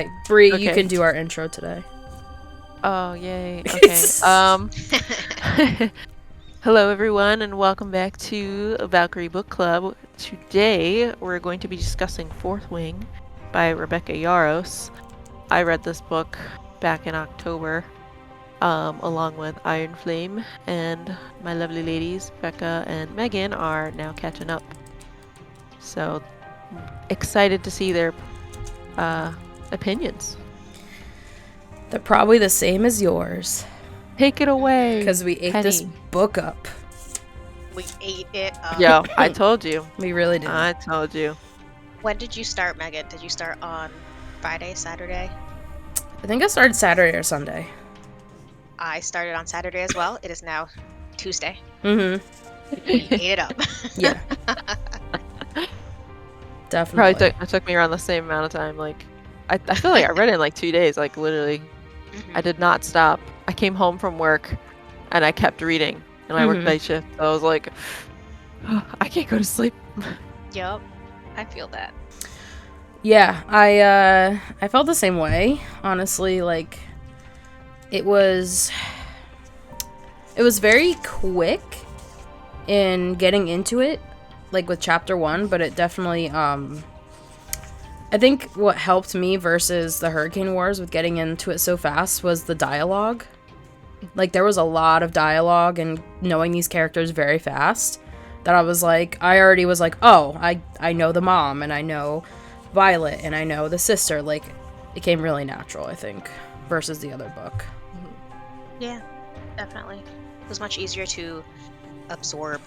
Okay, Bree, Okay. you can do our intro today. Oh, yay. Okay. Hello, everyone, and welcome back to Valkyrie Book Club. Today, we're going to be discussing Fourth Wing by Rebecca Yarros. I read this book back in October, along with Iron Flame, and my lovely ladies, Becca and Megan, are now catching up. So, excited to see their opinions. They're probably the same as yours. Take it away. Because we ate this book up. We ate it up. Yo, I told you. We really did. I told you. When did you start, Megan? Did you start on Friday, Saturday? I think I started Saturday or Sunday. I started on Saturday as well. It is now Tuesday. Mm-hmm. We ate it up. Yeah. Definitely. Probably took me around the same amount of time. Like, I feel like I read it in like 2 days. Like, literally, I did not stop. I came home from work, and I kept reading. And I worked night shift, so I was like, oh, I can't go to sleep. Yup. I feel that. Yeah, I felt the same way. Honestly, like, it was very quick in getting into it, like with chapter 1, but it definitely I think what helped me versus the Hurricane Wars with getting into it so fast was the dialogue. Like, there was a lot of dialogue and knowing these characters very fast that I was like, I already was like, oh, I know the mom and I know Violet and I know the sister. Like, it came really natural, I think, versus the other book. Yeah, definitely. It was much easier to absorb.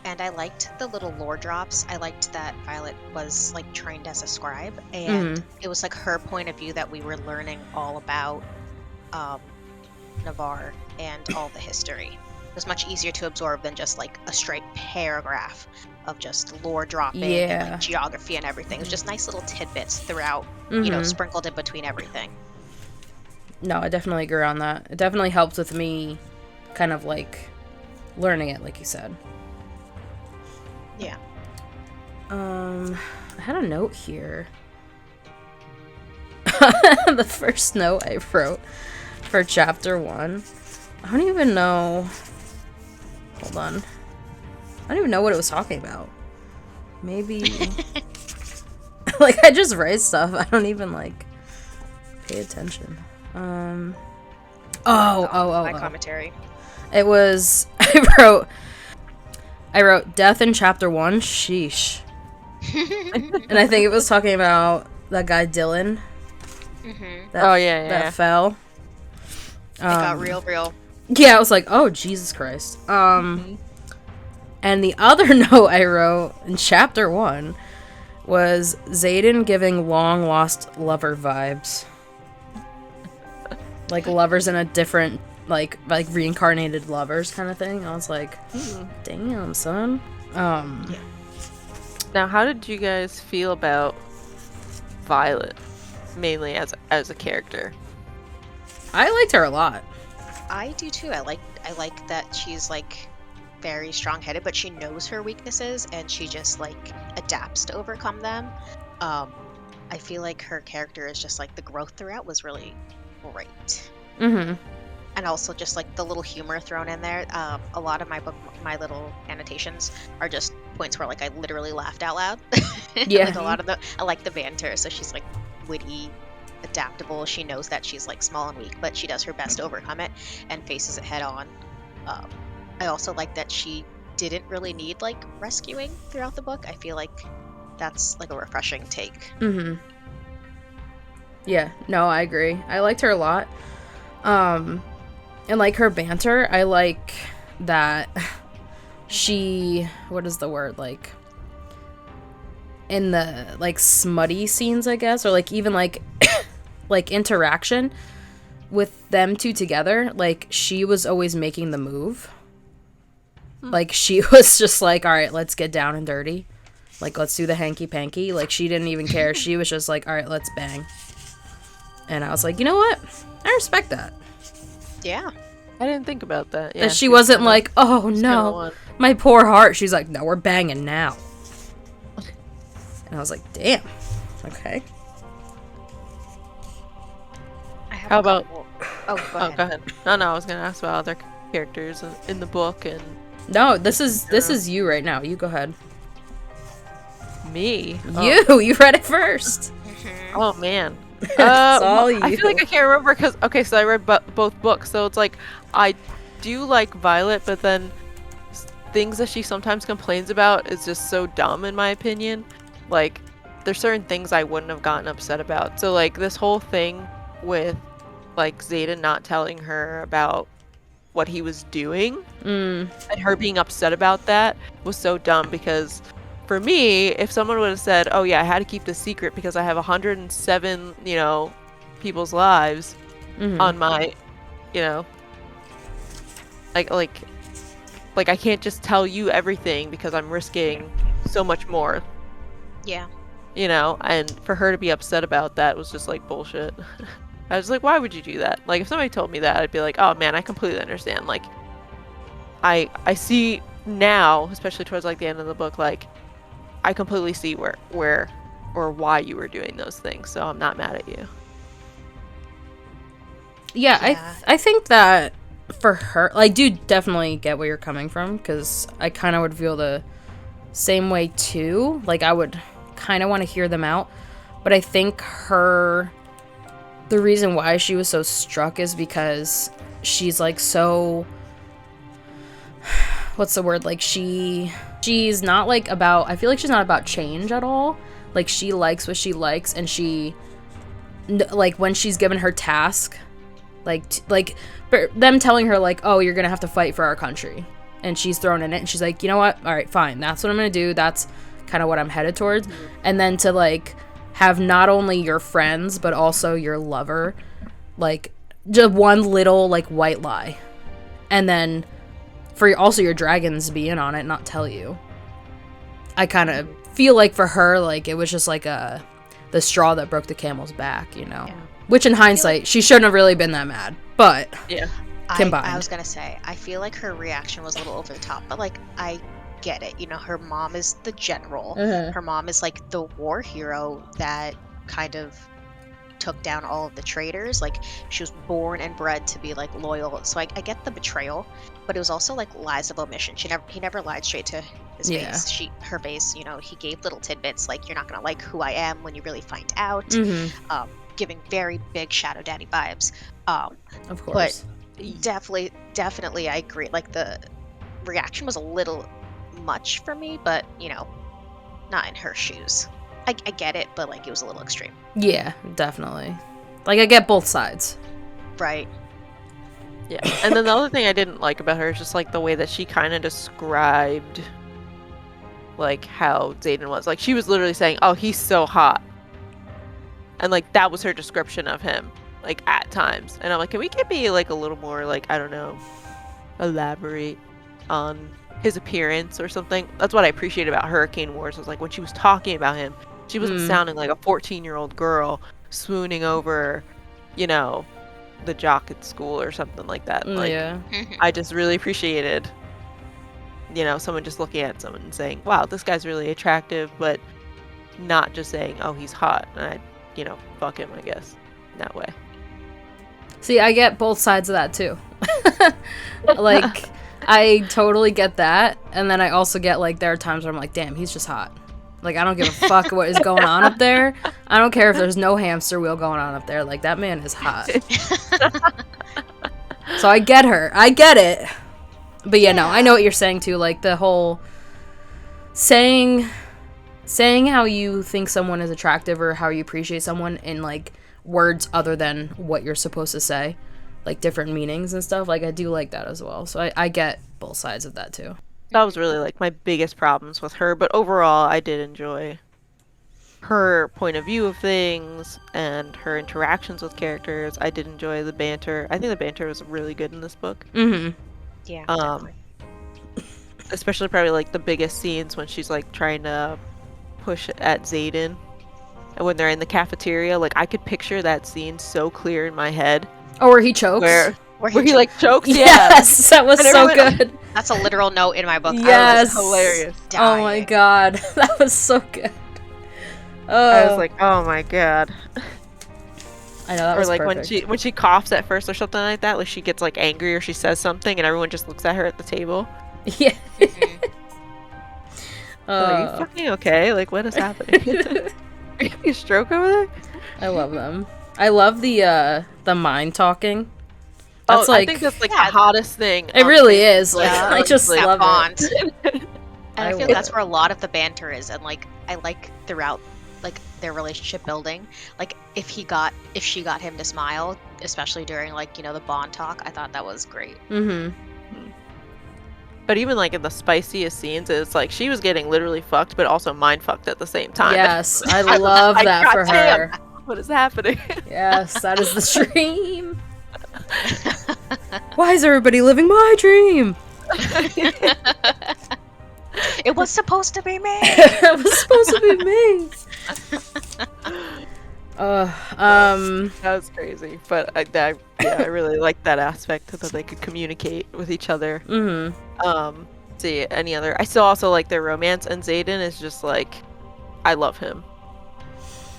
And I liked the little lore drops. I liked that Violet was like trained as a scribe, and it was like her point of view that we were learning all about Navarre and all the history. It was much easier to absorb than just like a straight paragraph of just lore dropping and like geography and everything. It was just nice little tidbits throughout, you know, sprinkled in between everything. No, I definitely agree on that. It definitely helped with me kind of like learning it, like you said. Yeah. I had a note here. The first note I wrote for chapter 1. I don't even know. Hold on. I don't even know what it was talking about. Maybe. Like, I just write stuff. I don't even, like, pay attention. My commentary. It was. I wrote death in chapter 1. Sheesh. And I think it was talking about that guy Dylan. That fell. It got real. Yeah, I was like, oh, Jesus Christ. And the other note I wrote in chapter 1 was Xaden giving long lost lover vibes. Like lovers in a different, like reincarnated lovers kind of thing. I was like, damn, son. Yeah. Now, how did you guys feel about Violet, mainly as a character? I liked her a lot. I do too. I like that she's like very strong-headed, but she knows her weaknesses and she just like adapts to overcome them. I feel like her character is just like the growth throughout was really great. And also just like the little humor thrown in there. A lot of my little annotations are just points where like I literally laughed out loud. Yeah. Like a lot of I like the banter. So she's like witty, adaptable. She knows that she's like small and weak, but she does her best to overcome it and faces it head on. I also like that she didn't really need like rescuing throughout the book. I feel like that's like a refreshing take. Yeah, no, I agree. I liked her a lot. And like her banter, I like that she, what is the word, like, in the, like, smutty scenes, I guess, or, like, even, like, like, interaction with them two together, like, she was always making the move. Like, she was just like, all right, let's get down and dirty. Like, let's do the hanky-panky. Like, she didn't even care. She was just like, all right, let's bang. And I was like, you know what? I respect that. Yeah. I didn't think about that. Yeah, that she wasn't like, oh no, my poor heart. She's like, no, we're banging now. And I was like, damn. Okay. have How a about- couple. Oh, go Oh, ahead. go ahead. No, I was gonna ask about other characters in the book and No, this is you right now. You go ahead. me. You read it first. Oh man. It's all I feel like I can't remember because so I read both books, so it's like I do like Violet, but then things that she sometimes complains about is just so dumb in my opinion. Like there's certain things I wouldn't have gotten upset about. So like this whole thing with like Zayden not telling her about what he was doing and her being upset about that was so dumb because for me, if someone would have said, "Oh yeah, I had to keep this secret because I have 107, people's lives on my, like I can't just tell you everything because I'm risking so much more." Yeah. And for her to be upset about that was just like bullshit. I was like, why would you do that? Like if somebody told me that, I'd be like, oh man, I completely understand. Like I see now, especially towards like the end of the book, like I completely see where or why you were doing those things, so I'm not mad at you. Yeah. I think that for her, I do definitely get where you're coming from, because I kind of would feel the same way too. Like I would kind of want to hear them out, but I think the reason why she was so struck is because she's like so, what's the word, like she's not like about, I feel like she's not about change at all. Like she likes what she likes, and she like when she's given her task, like them telling her like, oh, you're gonna have to fight for our country, and she's thrown in it, and she's like, you know what, all right, fine, that's what I'm gonna do, that's kind of what I'm headed towards. And then to like have not only your friends but also your lover like just one little like white lie, and then for also your dragons be in on it, not tell you. I kind of feel like for her, like it was just like the straw that broke the camel's back, Yeah. Which in hindsight, she shouldn't have really been that mad, but Yeah. combined. I was gonna say, I feel like her reaction was a little over the top, but like I get it. Her mom is the general. Mhm. Her mom is like the war hero that kind of took down all of the traitors. Like she was born and bred to be like loyal. So I get the betrayal, but it was also like lies of omission. He never lied straight to his face. Her face, he gave little tidbits like, you're not gonna like who I am when you really find out. Mhm. Giving very big Shadow Daddy vibes. Of course. But definitely I agree. Like the reaction was a little much for me, but not in her shoes. I get it, but like it was a little extreme. Yeah, definitely. Like I get both sides. Right. Yeah. And then the other thing I didn't like about her is just like the way that she kind of described like how Zayden was. Like she was literally saying, "Oh, he's so hot." And like that was her description of him, like at times. And I'm like, can we be like a little more like, I don't know, elaborate on his appearance or something? That's what I appreciate about Hurricane Wars, was like when she was talking about him, she wasn't sounding like a 14-year-old girl swooning over, the jock at school or something like that. Like, Yeah. I just really appreciated, someone just looking at someone and saying, wow, this guy's really attractive, but not just saying, oh, he's hot. And I, fuck him, I guess, in that way. See, I get both sides of that too. Like, I totally get that. And then I also get, like, there are times where I'm like, damn, he's just hot. Like, I don't give a fuck what is going on up there. I don't care if there's no hamster wheel going on up there. Like, that man is hot. So I get her. I get it. But yeah, no, I know what you're saying too. Like, the whole saying how you think someone is attractive or how you appreciate someone in, like, words other than what you're supposed to say. Like, different meanings and stuff. Like, I do like that as well. So I get both sides of that too. That was really like my biggest problems with her, but overall I did enjoy her point of view of things and her interactions with characters. I did enjoy the banter. I think the banter was really good in this book. Mm-hmm. Yeah. Definitely. Especially probably like the biggest scenes when she's like trying to push at Zayden, and when they're in the cafeteria, like I could picture that scene so clear in my head. Oh, where he chokes? Where he like chokes? Yes, that was And so everyone- good. That's a literal note in my book. Yes. I was Hilarious. Oh my dying. god, that was so good. I was like, oh my god. I know, that or was like perfect. when she coughs at first or something like that, like she gets like angry or she says something and everyone just looks at her at the table. Yeah. Mhm. Are you fucking okay? Like, what is happening? Are you having a stroke over there? I love them. I love the mind talking. That's I like, think that's like Yeah. the hottest thing. it on really Facebook. is. Like, Yeah, I just like, love bond. it. And I feel love that's it. where a lot of the banter is, and like I like throughout like their relationship building. Like if she got him to smile, especially during like, you know, the bond talk, I thought that was great. Mm-hmm. But even like in the spiciest scenes, it's like she was getting literally fucked, but also mind fucked at the same time. Yes, I was love like, that "God for damn, her. what is happening?" Yes, that is the dream. Why is everybody living my dream? It was supposed to be me. It was supposed to be me. That was crazy, but I really like that aspect that they could communicate with each other. Mm-hmm. See any other? I still also like their romance, and Xaden is just like, I love him,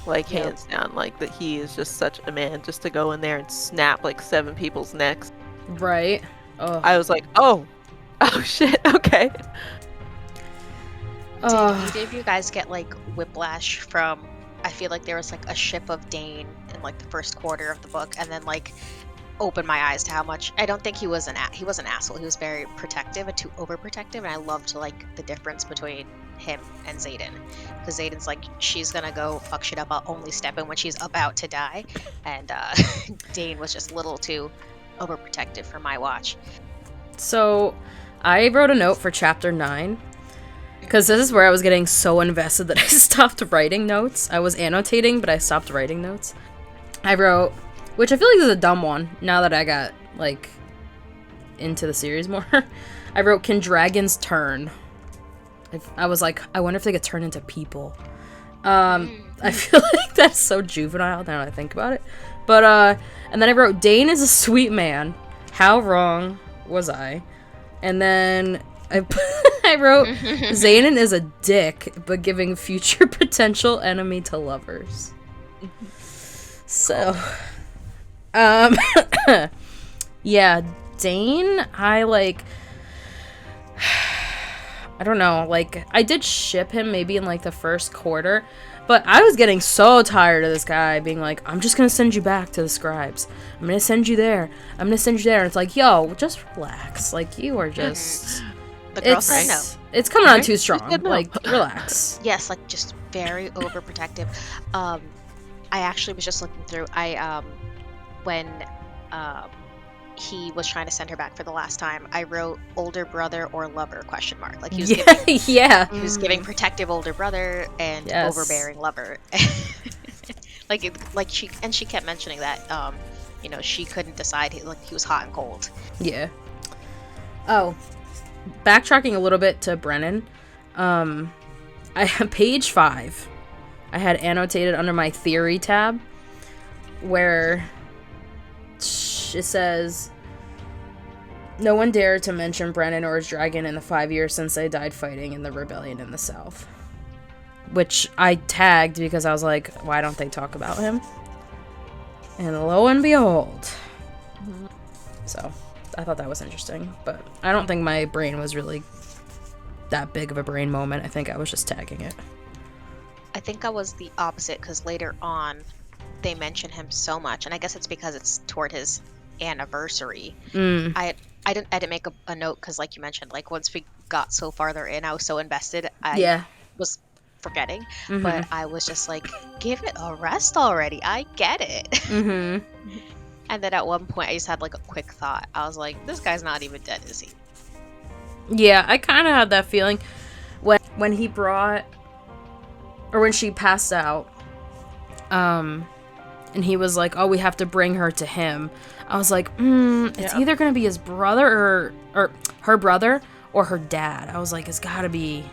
like Yep. hands down. Like that he is just such a man, just to go in there and snap like 7 people's necks. Right. Oh. I was like, oh shit, okay. Did either of you guys get like whiplash from? I feel like there was like a ship of Dane in like the first quarter of the book, and then like opened my eyes to how much. I don't think he was an asshole. He was very protective and too overprotective, and I loved like the difference between him and Xaden, because Xaden's like, she's gonna go fuck shit up. I'll only step in when she's about to die, and Dane was just a little too overprotective for my watch. So, I wrote a note for chapter 9. Because this is where I was getting so invested that I stopped writing notes. I was annotating, but I stopped writing notes. I wrote, which I feel like is a dumb one, now that I got, like, into the series more. I wrote, can dragons turn? I was like, I wonder if they could turn into people. I feel like that's so juvenile now that I think about it. But, and then I wrote, Dane is a sweet man. How wrong was I? And then I wrote, Xaden is a dick, but giving future potential enemy to lovers. So, yeah, Dane, I don't know, like, I did ship him maybe in, like, the first quarter, but I was getting so tired of this guy being like, I'm just gonna send you back to the scribes. I'm gonna send you there. I'm gonna send you there. And it's like, yo, just relax. Like, you are just... The girl said no. It's coming on Right? too strong. said no. Like, relax. Yes, like just very overprotective. I actually was just looking through. When he was trying to send her back for the last time, I wrote older brother or lover ? Like he was giving, Yeah. he was giving protective older brother and Yes. overbearing lover. She kept mentioning that you know, she couldn't decide. He was hot and cold. Yeah. Oh, backtracking a little bit to Brennan, I have page 5. I had annotated under my theory tab where it says, no one dared to mention Brennan or his dragon in the 5 years since they died fighting in the rebellion in the south. Which I tagged because I was like, why don't they talk about him? And lo and behold. So, I thought that was interesting. But I don't think my brain was really that big of a brain moment. I think I was just tagging it. I think I was the opposite, because later on they mention him so much, and I guess it's because it's toward his anniversary. I didn't make a note, because like you mentioned, like once we got so farther in, I was so invested. I was forgetting, but I was just like, give it a rest already. I get it. And then at one point I just had like a quick thought. I was like, this guy's not even dead, is he? Yeah, I kind of had that feeling when he brought, or when she passed out, and he was like, oh, we have to bring her to him. I was like, it's either gonna be his brother or her brother or her dad. I was like, it's gotta be.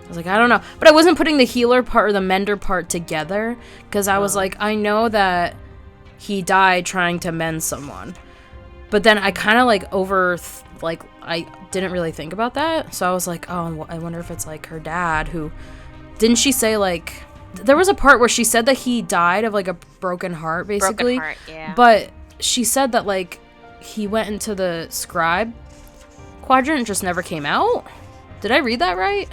I was like, I don't know, but I wasn't putting the healer part or the mender part together, because I was like, I know that he died trying to mend someone, but then I kind of I didn't really think about that, so I was like, oh, I wonder if it's like her dad, who, didn't she say like there was a part where she said that he died of like a broken heart, basically. Broken heart, yeah. But she said that like he went into the scribe quadrant and just never came out. Did I read that right?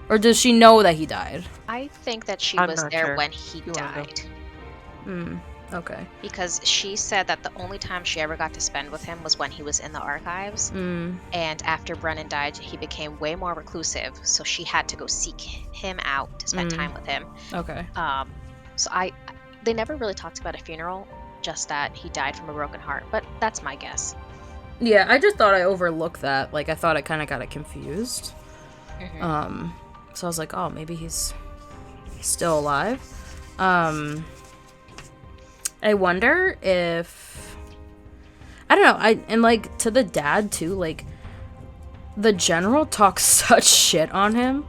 Or does she know that he died? I think that she I'm was not there sure. when he You wanna died. Okay. Because she said that the only time she ever got to spend with him was when he was in the archives. And after Brennan died, he became way more reclusive, so she had to go seek him out to spend time with him. Okay. So they never really talked about a funeral, just that he died from a broken heart, but that's my guess. Yeah, I just thought I overlooked that. Like, I thought I kind of got it confused. So I was like, oh, maybe he's still alive. I wonder if... I don't know. And, like, to the dad, too, like, the general talks such shit on him.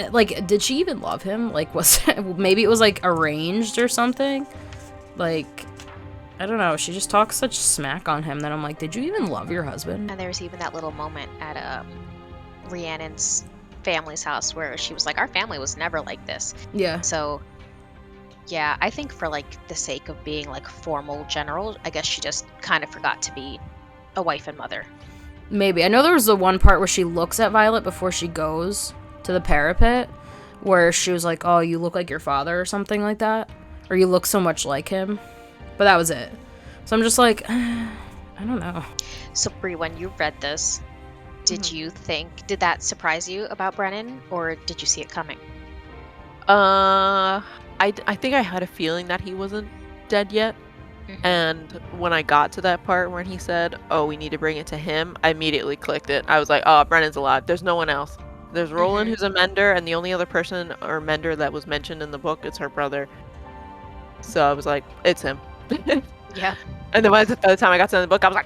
Like, did she even love him? Like, maybe it was, like, arranged or something? Like, I don't know. She just talks such smack on him that I'm like, did you even love your husband? And there's even that little moment at Rhiannon's family's house where she was like, our family was never like this. Yeah. So, yeah, I think for, like, the sake of being, like, formal general, I guess she just kind of forgot to be a wife and mother. Maybe. I know there was the one part where she looks at Violet before she goes to the parapet, where she was like, oh, you look like your father or something like that. Or you look so much like him. But that was it. So I'm just like, I don't know. So, Brie, when you read this, did that surprise you about Brennan, or did you see it coming? I think I had a feeling that he wasn't dead yet. And when I got to that part when he said, oh, we need to bring it to him, I immediately clicked it. I was like, oh, Brennan's alive. There's no one else. There's Roland, who's a mender, and the only other person or mender that was mentioned in the book is her brother. So I was like, it's him. Yeah. And then by the time I got to the book, I was like,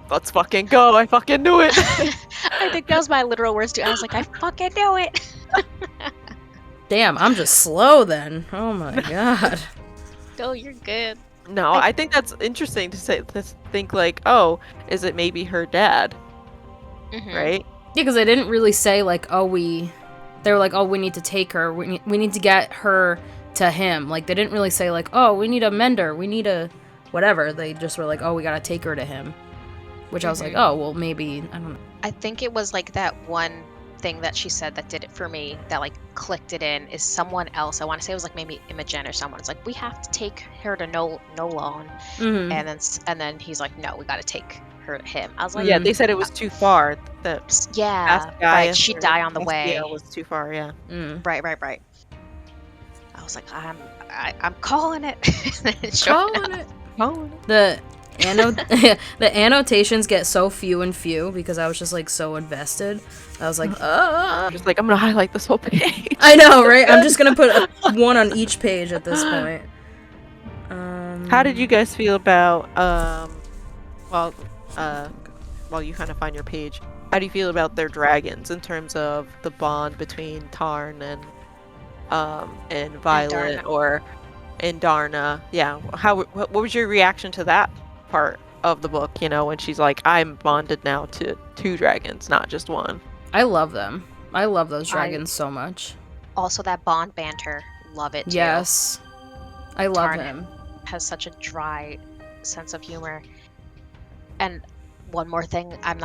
let's fucking go. I fucking knew it. I think that was my literal words too. I was like, I fucking knew it. Damn, I'm just slow then. Oh my god. No, you're good. No, I think that's interesting to think like, oh, is it maybe her dad? Right? Yeah, because they didn't really say like, they were like, oh, we need to take her. We need to get her to him. Like, they didn't really say like, oh, we need a mender. We need a whatever. They just were like, oh, we gotta take her to him. Which I was like, oh, well, maybe, I don't know. I think it was like that one thing that she said that did it for me, that like clicked it in, is someone else. I want to say it was like maybe Imogen or someone. It's like, we have to take her to Nolan. And then he's like, no, we gotta take her to him. I was like, yeah, they said it was too far. Right, she'd die on the way. It was too far, yeah. Right. I was like, I'm calling it. Calling it. The annotations get so few and few because I was just like so invested. I was like, I'm just like, I'm gonna highlight this whole page. I know, right? I'm just gonna put one on each page at this point. How did you guys feel about while you kind of find your page, how do you feel about their dragons in terms of the bond between Tarn and Violet and Darna? Yeah, what was your reaction to that part of the book, you know, when she's like, I'm bonded now to 2 dragons, not just one? I love them. I love those dragons so much. Also, that bond banter, love it too. Yes, I love Tarn him. Has such a dry sense of humor. And one more thing, I'm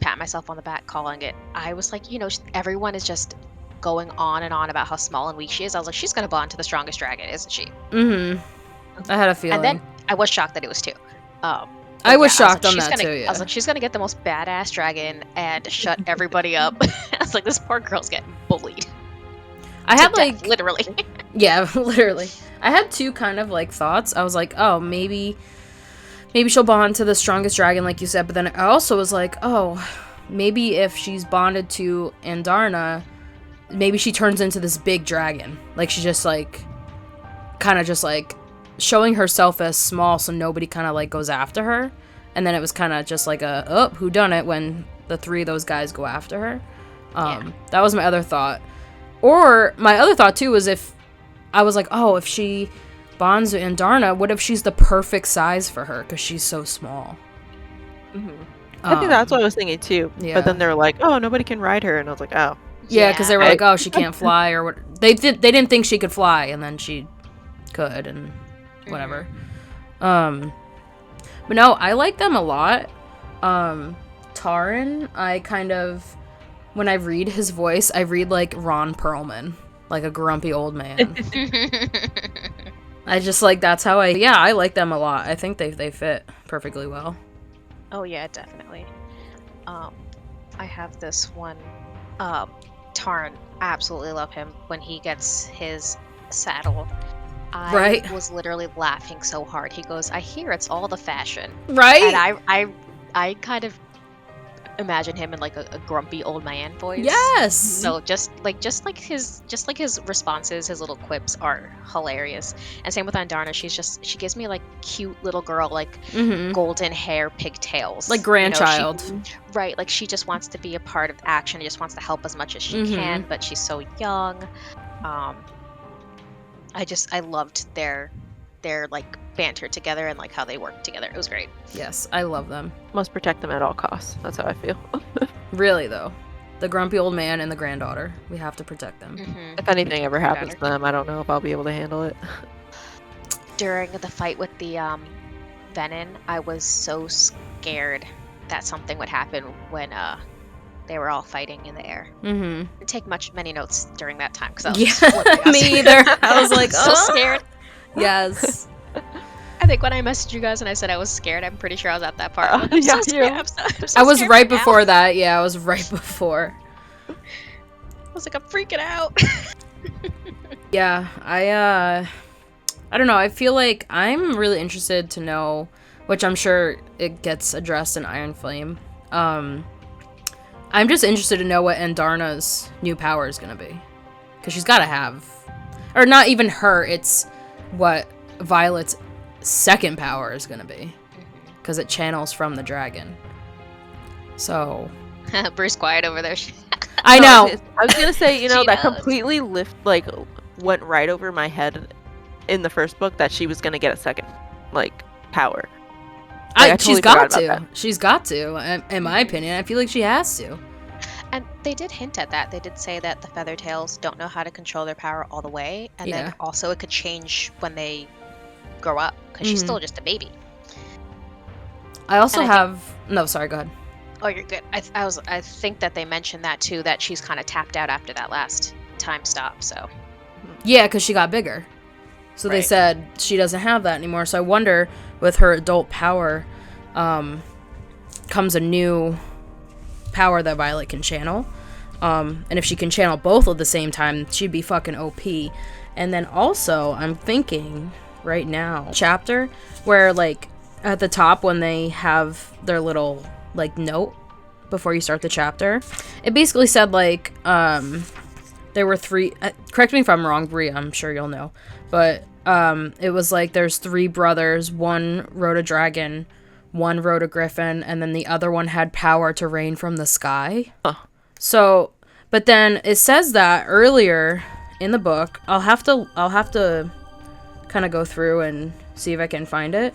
patting myself on the back calling it. I was like, you know, everyone is just going on and on about how small and weak she is. I was like, she's gonna bond to the strongest dragon, isn't she? I had a feeling. And then I was shocked that it was 2. I was shocked on that too, yeah. I was like, she's gonna get the most badass dragon and shut everybody up. I was like, this poor girl's getting bullied. I had death, literally. Yeah, literally. I had 2 kind of like thoughts. I was like, oh, maybe she'll bond to the strongest dragon, like you said. But then I also was like, oh, maybe if she's bonded to Andarna, maybe she turns into this big dragon. Like, she just like, kind of just like showing herself as small so nobody kind of like goes after her. And then it was kind of just like whodunit when the 3 of those guys go after her. That was my other thought. Or my other thought too was if she bonds with Andarna, what if she's the perfect size for her because she's so small? I think that's what I was thinking too. Yeah. But then they're like, oh, nobody can ride her. And I was like, oh, Yeah, because they were like, oh, she can't fly, or what. They didn't think she could fly, and then she could, and whatever. But no, I like them a lot. Taran, I kind of, when I read his voice, I read like Ron Perlman, like a grumpy old man. I just like, that's how I like them a lot. I think they fit perfectly well. Oh yeah, definitely. I have this one. Taran, absolutely love him when he gets his saddle. I was literally laughing so hard. He goes, "I hear it's all the fashion." Right? And I kind of imagine him in like a grumpy old man voice. Yes. So just like his responses, his little quips are hilarious. And same with Andarna. She gives me like cute little girl, like golden hair, pigtails, like grandchild. Right, like she just wants to be a part of action. She just wants to help as much as she can, but she's so young. I loved their like banter together and like how they worked together. It was great. Yes, I love them. Must protect them at all costs. That's how I feel. Really though, the grumpy old man and the granddaughter, we have to protect them. If anything ever happens to them, I don't know if I'll be able to handle it. During the fight with the Venin, I was so scared that something would happen when they were all fighting in the air. I didn't take many notes during that time because I was me either. I was like, so scared. Yes. I think when I messaged you guys and I said I was scared, I'm pretty sure I was at that part. I'm so scared. I was right before that. Yeah, I was right before. I was like, I'm freaking out. Yeah, I don't know. I feel like I'm really interested to know, which I'm sure it gets addressed in Iron Flame. I'm just interested to know what Andarna's new power is going to be. Because she's got to have... Or not even her, it's what Violet's second power is going to be. Because it channels from the dragon. So... Bruce quiet over there. I know. I was going to say, that completely went right over my head in the first book that she was going to get a second, power. I totally she's got to. that. She's got to. In my opinion, I feel like she has to. And they did hint at that. They did say that the Feathertails don't know how to control their power all the way, and then also it could change when they grow up because she's still just a baby. I also no, sorry, go ahead. Oh, you're good. I think that they mentioned that too, that she's kind of tapped out after that last time stop. So yeah, because she got bigger. So they said she doesn't have that anymore. So I wonder, with her adult power, comes a new power that Violet can channel. And if she can channel both at the same time, she'd be fucking OP. And then also, I'm thinking right now, chapter where at the top when they have their little note before you start the chapter, it basically said there were three. Correct me if I'm wrong, Bria. I'm sure you'll know, but it was there's three brothers. One rode a dragon, one rode a griffin, and then the other one had power to rain from the sky. So, but then it says that earlier in the book. I'll have to kind of go through and see if I can find it.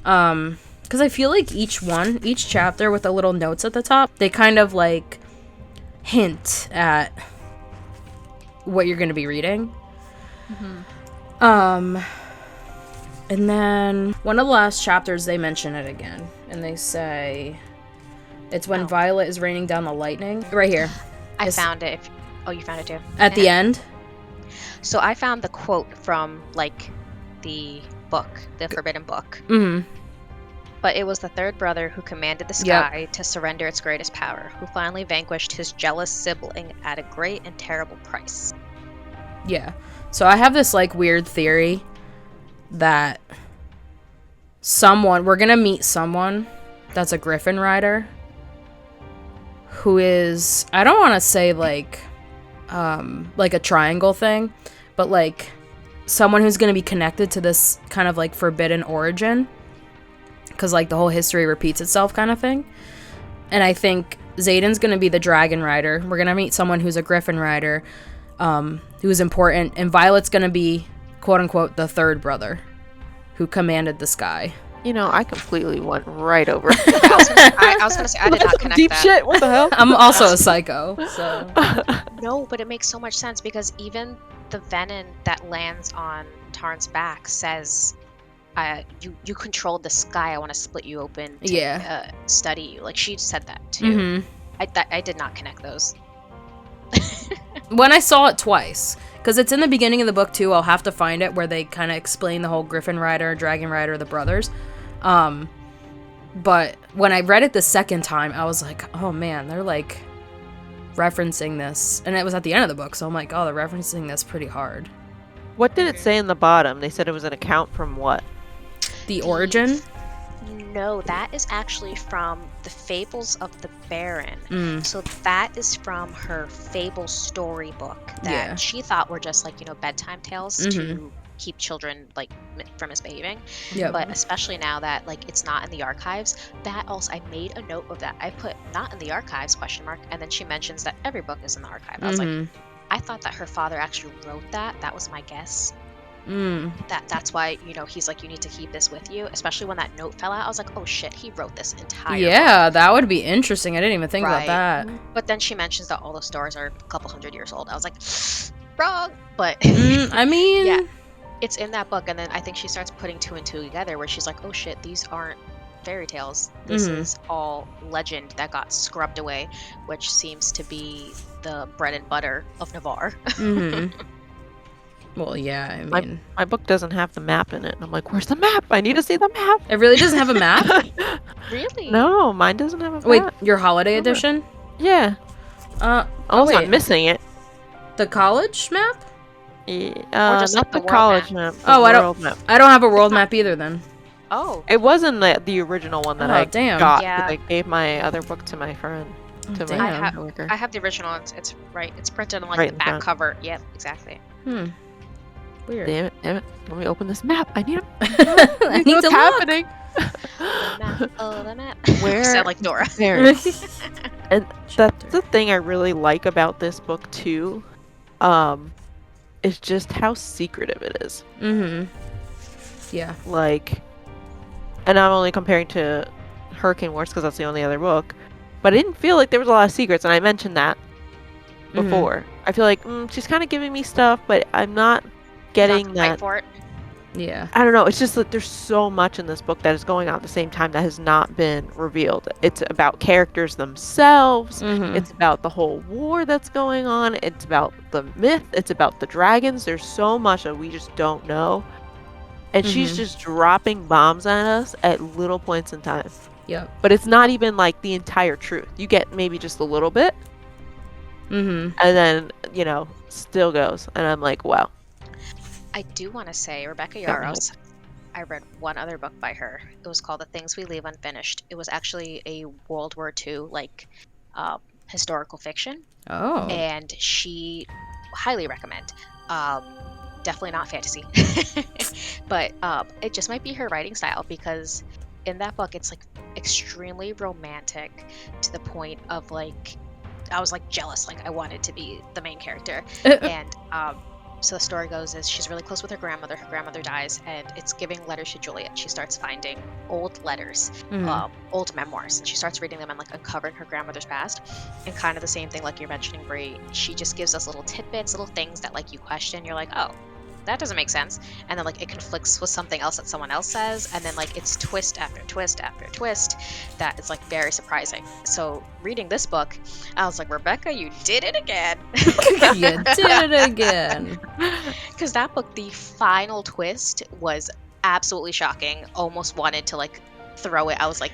Because I feel like each chapter with the little notes at the top, they kind of hint at what you're going to be reading. And then one of the last chapters, they mention it again, and they say it's when Violet is raining down the lightning. Right here. I found it. Oh, you found it too? At the end? So I found the quote from the book, the Forbidden Book. But it was the third brother who commanded the sky to surrender its greatest power, who finally vanquished his jealous sibling at a great and terrible price. Yeah. So I have this weird theory that we're gonna meet someone that's a griffin rider who is, I don't want to say a triangle thing, but someone who's gonna be connected to this kind of forbidden origin, because the whole history repeats itself kind of thing. And I think Xaden's gonna be the dragon rider. We're gonna meet someone who's a griffin rider, who's important, and Violet's gonna be quote unquote the third brother who commanded the sky You know, I completely went right over. I was gonna say I did not connect Deep that. shit. What the hell? I'm also a psycho, so No, but it makes so much sense because even the venom that lands on Tarn's back says, "You controlled the sky. I want to split you open to study you." Like she said that too. I did not connect those. when I saw it twice, because it's in the beginning of the book too. I'll have to find it where they kind of explain the whole Griffin Rider, Dragon Rider, the brothers. But when I read it the second time, I was like, oh man, they're like referencing this, and it was at the end of the book, so I'm like, oh, they're referencing this pretty hard. What did it say in the bottom? They said it was an account from what? The origin? No, that is actually from the Fables of the Baron. So that is from her Fable storybook that she thought were just like, you know, bedtime tales to keep children like from misbehaving. But especially now that like it's not in the archives, that also I made a note of that. I put not in the archives ? And then she mentions that every book is in the archive. I was like, I thought that her father actually wrote that. That was my guess. That's why, you know, he's like, you need to keep this with you, especially when that note fell out. I was like, oh shit, he wrote this entire book. That would be interesting. I didn't even think about that. But then she mentions that all the stores are a couple hundred years old. I was like, wrong. But I mean, yeah, it's in that book, and then I think she starts putting two and two together where she's like, oh shit, these aren't fairy tales. This is all legend that got scrubbed away, which seems to be the bread and butter of Navarre. Well, yeah, I mean... My book doesn't have the map in it. And I'm like, where's the map? I need to see the map. It really doesn't have a map? Really? No, mine doesn't have a map. Wait, your holiday edition? Yeah. Wait. I'm missing it. The college map? Yeah, or just not like the college map. Oh, I don't have a world map either then. Oh. It wasn't the original one that I got. Yeah. I gave my other book to my friend. I have the original. It's right. It's printed on like the back cover. Yep, exactly. Weird. Damn it. Let me open this map. I need it. I need what's to happening. The map. Where? Sound like Dora. And that's the thing I really like about this book too. Is just how secretive it is. Yeah. Like, and I'm only comparing to Hurricane Wars because that's the only other book. But I didn't feel like there was a lot of secrets, and I mentioned that before. I feel like she's kind of giving me stuff, but I'm not getting that. Fight for it. Yeah. I don't know. It's just that there's so much in this book that is going on at the same time that has not been revealed. It's about characters themselves. It's about the whole war that's going on. It's about the myth. It's about the dragons. There's so much that we just don't know. And she's just dropping bombs at us at little points in time. Yep. But it's not even like the entire truth. You get maybe just a little bit. And then, you know, still goes. And I'm like, wow. I do want to say Rebecca Yarros. I read one other book by her. It was called The Things We Leave Unfinished. It was actually a World War II like historical fiction. Oh. And she highly recommend. Definitely not fantasy. But it just might be her writing style because in that book it's like extremely romantic to the point of like I was like jealous, like I wanted to be the main character. And so the story goes is she's really close with her grandmother dies, and it's giving letters to Juliet. She starts finding old letters, old memoirs, and she starts reading them and like uncovering her grandmother's past. And kind of the same thing like you're mentioning, Brie, she just gives us little tidbits, little things that like you question, you're like, oh, that doesn't make sense, and then like it conflicts with something else that someone else says, and then like it's twist after twist after twist that is like very surprising. So reading this book, I was like, Rebecca, you did it again. You did it again. Because that book, the final twist was absolutely shocking. Almost wanted to like throw it. I was like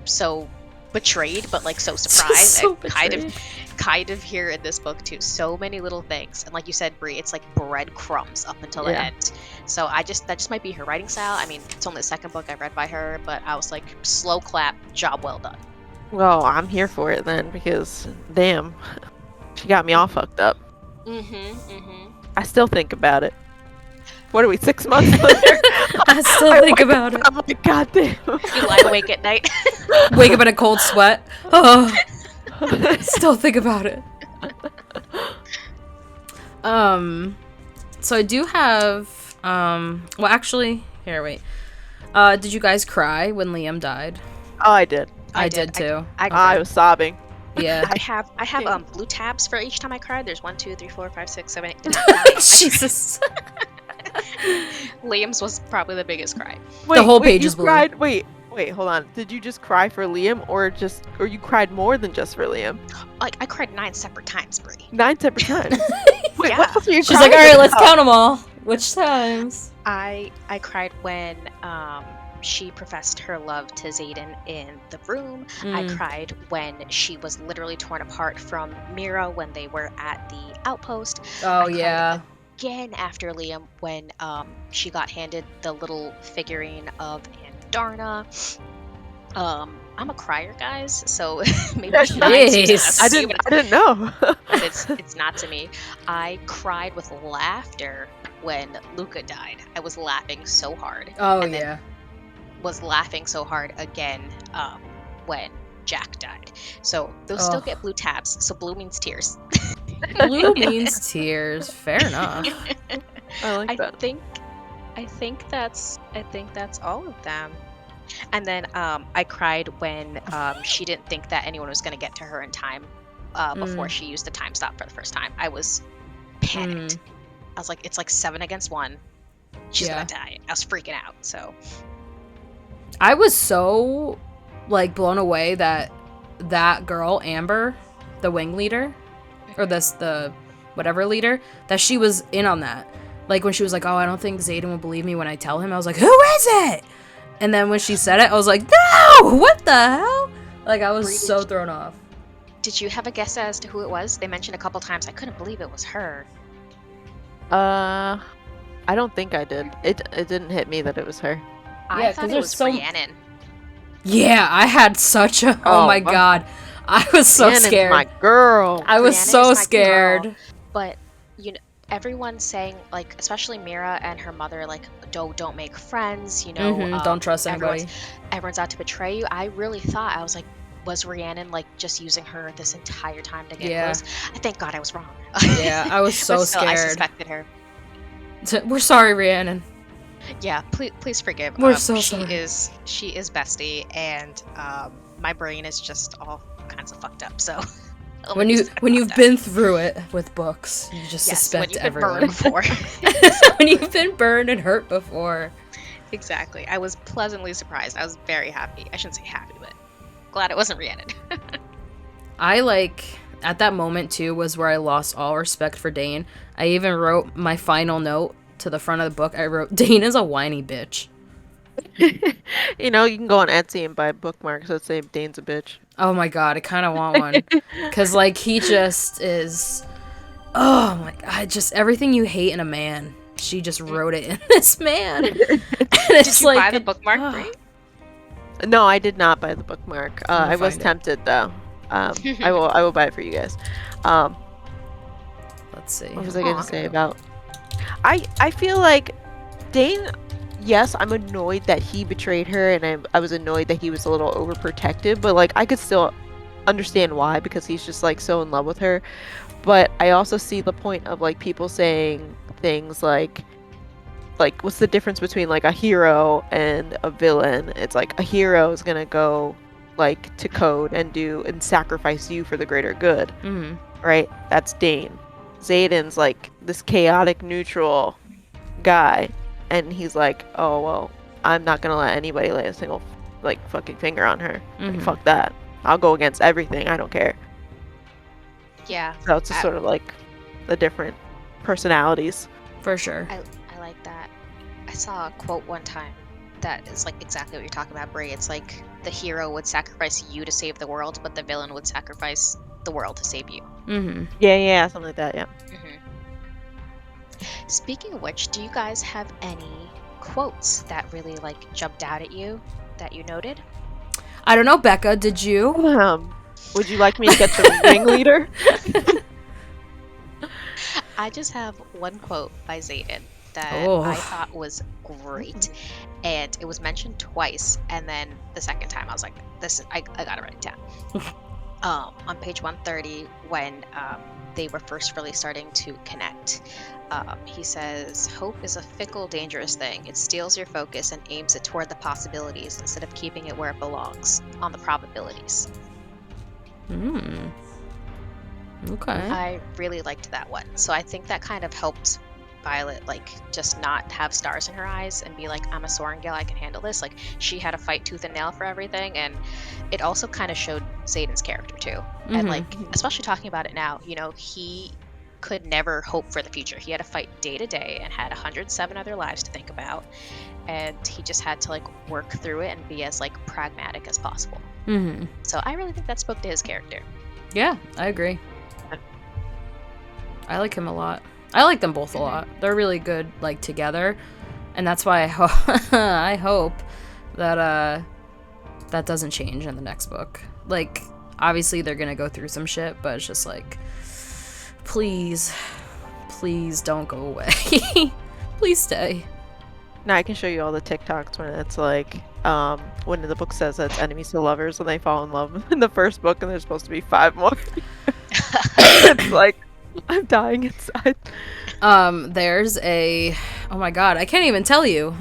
so betrayed, but like so surprised. So and kind of here in this book too. So many little things, and like you said, Brie, it's like breadcrumbs up until the end. So that just might be her writing style. I mean, it's only the second book I read by her, but I was like, slow clap, job well done. Well, I'm here for it then because damn, she got me all fucked up. I still think about it. What are we, 6 months later? I still think about it. I'm like, God damn. You lie awake at night. Wake up in a cold sweat. Oh, still think about it. So I do have, well, actually, here, wait. Did you guys cry when Liam died? Oh, I did. I did too. I was sobbing. Yeah. I have blue tabs for each time I cried. There's 1, 2, 3, 4, 5, 6, 7, 8. Jesus. Liam's was probably the biggest cry. The whole page is blue. Cried, wait, hold on. Did you just cry for Liam, or you cried more than just for Liam? Like, I cried 9 separate times, Brie. 9 separate times. Wait, Yeah. what else are you She's crying like, all right, let's about? count them all. Which times? I cried when she professed her love to Xaden in the room. I cried when she was literally torn apart from Mira when they were at the outpost. Oh, I cried yeah. again after Liam when she got handed the little figurine of Andarna. I'm a crier, guys, so maybe Yes. I didn't know. but it's not to me. I cried with laughter when Luca died. I was laughing so hard. Oh, And then yeah. was laughing so hard again when Jack died. So those still get blue tabs. So blue means tears. Blue means tears. Fair enough. I like I that. think that's all of them. And then I cried when she didn't think that anyone was going to get to her in time before she used the time stop for the first time. I was panicked. I was like, it's like 7 against 1. She's Yeah. gonna die. I was freaking out. So I was so, like, blown away that girl, Amber, the wing leader, or the whatever leader, that she was in on that. Like, when she was like, oh, I don't think Xaden will believe me when I tell him, I was like, who is it? And then when she said it, I was like, no! What the hell? Like, I was so thrown off. did you have a guess as to who it was? They mentioned a couple times. I couldn't believe it was her. I don't think I did. It didn't hit me that it was her. I thought it was Rhiannon. Yeah, I had such a... Oh, my God. I was so Rhiannon's scared. my girl. I was Rhiannon so is my scared. girl. But you know, everyone's saying, like, especially Mira and her mother, like, don't make friends. You know, don't trust anybody. Everyone's out to betray you. I really thought, I was like, was Rhiannon like just using her this entire time to get close? I thank God I was wrong. Yeah, I was so But still, I scared. suspected her. We're sorry, Rhiannon. Yeah, please forgive. We're so she sorry. She is bestie, and my brain is just all kinds of fucked up. So When you've been through it with books, you just suspect when you've everyone. been burned before. When you've been burned and hurt before. Exactly. I was pleasantly surprised. I was very happy. I shouldn't say happy, but glad it wasn't Rhiannon. At that moment too was where I lost all respect for Dane. I even wrote my final note to the front of the book. I wrote, Dane is a whiny bitch. You know, you can go on Etsy and buy bookmarks that say Dane's a bitch. Oh my God, I kind of want one. Because, like, he just is... Oh my God, just everything you hate in a man. She just wrote it in this man. And it's Did you buy the bookmark, Brie? No, I did not buy the bookmark. I was find it. tempted though. I will buy it for you guys. Let's see. What was I gonna say about? I feel like Dane. Yes, I'm annoyed that he betrayed her, and I was annoyed that he was a little overprotective. But like, I could still understand why, because he's just like so in love with her. But I also see the point of like people saying things like what's the difference between like a hero and a villain? It's like a hero is gonna go like to code and sacrifice you for the greater good, right? That's Dane. Xaden's like this chaotic neutral guy, and he's like, oh well, I'm not gonna let anybody lay a single like fucking finger on her. Like, fuck that. I'll go against everything. I don't care. Yeah. So it's just sort of like the different personalities. For sure. I like that. I saw a quote one time that is like exactly what you're talking about, Brie. It's like the hero would sacrifice you to save the world, but the villain would sacrifice the world to save you. Yeah, something like that. Yeah. Speaking of which, do you guys have any quotes that really like jumped out at you that you noted? I don't know, Becca, did you? Would you like me to get the ringleader? I just have one quote by Xaden that I thought was great, and it was mentioned twice, and then the second time I was like, I gotta write it down. On page 130, when they were first really starting to connect. He says, hope is a fickle, dangerous thing. It steals your focus and aims it toward the possibilities instead of keeping it where it belongs, on the probabilities. Okay. I really liked that one. So I think that kind of helped Violet, like, just not have stars in her eyes and be like, I'm a Sorrengail, I can handle this. Like, she had to fight tooth and nail for everything. And it also kind of showed Xaden's character, too. And, like, especially talking about it now, you know, he could never hope for the future. He had to fight day to day and had 107 other lives to think about. And he just had to, like, work through it and be as, like, pragmatic as possible. So I really think that spoke to his character. Yeah, I agree. I like him a lot. I like them both a lot. They're really good, like, together. And that's why I hope that that doesn't change in the next book. Like, obviously they're gonna go through some shit, but it's just like, please don't go away. Please stay. Now I can show you all the TikToks when it's like, when the book says that it's enemies to lovers when they fall in love in the first book and there's supposed to be 5 more. It's like, I'm dying inside. There's a... Oh my god, I can't even tell you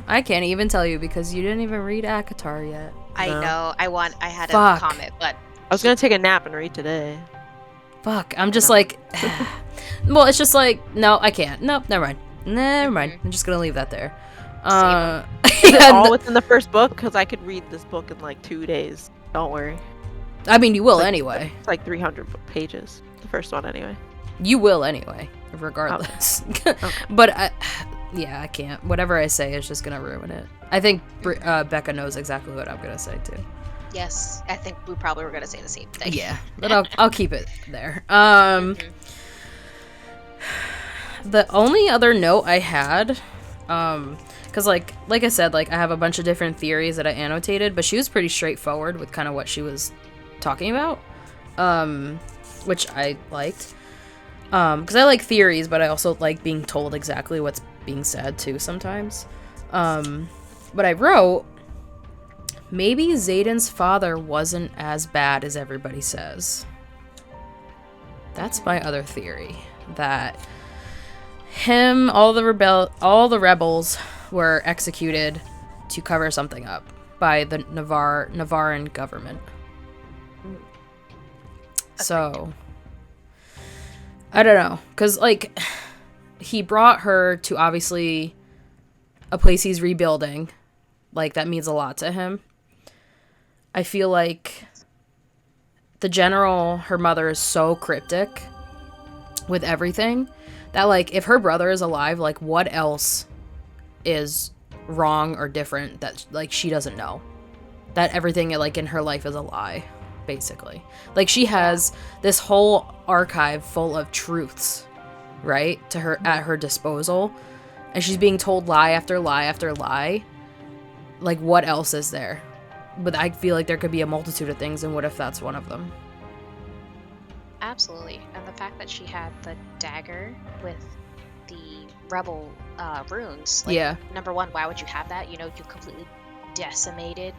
because you didn't even read ACOTAR yet. I know. I had Fuck. a comment, but... I was gonna take a nap and read today. Fuck, I'm just like... Well, it's just like, no, I can't. Nope, never mind. I'm just gonna leave that there. Is it all within the first book? Because I could read this book in like 2 days. Don't worry. I mean, you will anyway. It's like 300 pages. The first one anyway. You will anyway, regardless. Okay. But I can't. Whatever I say is just gonna ruin it. I think Becca knows exactly what I'm gonna say too. Yes, I think we probably were gonna say the same thing. Yeah, but I'll keep it there. The only other note I had, because like I said, like I have a bunch of different theories that I annotated, but she was pretty straightforward with kind of what she was talking about, which I liked. Because I like theories, but I also like being told exactly what's being said too sometimes. But I wrote, maybe Xaden's father wasn't as bad as everybody says. That's my other theory. That all the rebels were executed to cover something up by the Navarran government. So, I don't know, because, like, he brought her to, obviously, a place he's rebuilding. Like, that means a lot to him. I feel like the general, her mother, is so cryptic with everything that, like, if her brother is alive, like, what else is wrong or different that, like, she doesn't know? That everything, like, in her life is a lie, basically. Like, she has this whole archive full of truths, right, to her at her disposal, and she's being told lie after lie after lie. Like, what else is there? But I feel like there could be a multitude of things, and what if that's one of them? Absolutely. And the fact that she had the dagger with the rebel runes, like, Yeah. number one, why would you have that? You know, you completely decimated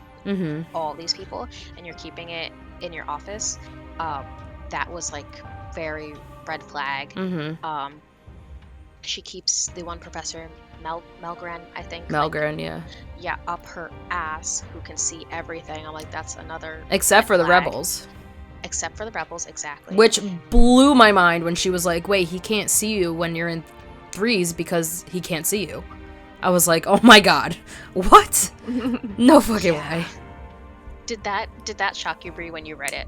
all these people, and you're keeping it in your office. That was, like, very red flag. She keeps the one professor, Melgren, I think. Melgren, like, yeah, up her ass, who can see everything. I'm like, that's another Except for the flag. rebels. Except for the rebels, exactly. Which blew my mind when she was like, wait, he can't see you when you're in threes because he can't see you. I was like, oh my god. What? No fucking way. Did that shock you, Bree, when you read it?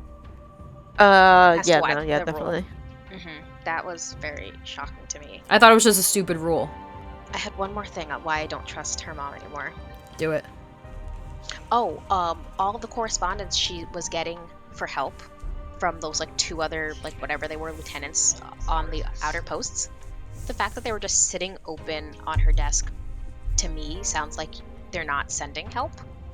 Yeah, definitely. That was very shocking to me. I thought it was just a stupid rule. I had one more thing on why I don't trust her mom anymore. Do it. Oh, all the correspondence she was getting for help from those, like, 2 other, like, whatever they were, lieutenants on the outer posts. The fact that they were just sitting open on her desk, to me, sounds like they're not sending help,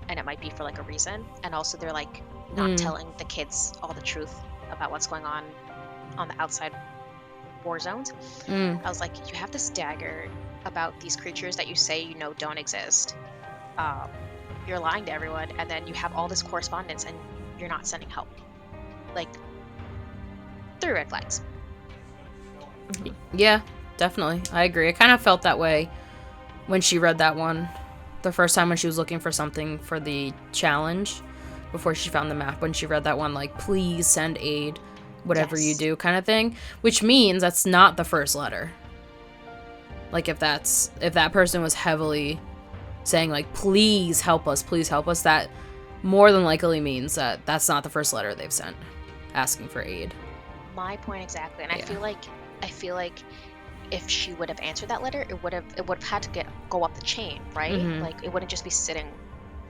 and it might be for, like, a reason. And also they're, like, not telling the kids all the truth about what's going on the outside war zones. I was like, you have this dagger about these creatures that you say you know don't exist. You're lying to everyone, and then you have all this correspondence and you're not sending help. Like, 3 red flags. Yeah, definitely. I agree. I kind of felt that way when she read that one the first time when she was looking for something for the challenge before she found the map. When she read that one, like, please send aid, whatever you do kind of thing, which means that's not the first letter. Like, if that person was heavily saying, like, please help us, that more than likely means that that's not the first letter they've sent asking for aid. My point exactly. And I feel like if she would have answered that letter, it would have had to go up the chain, right? Mhm. Like, it wouldn't just be sitting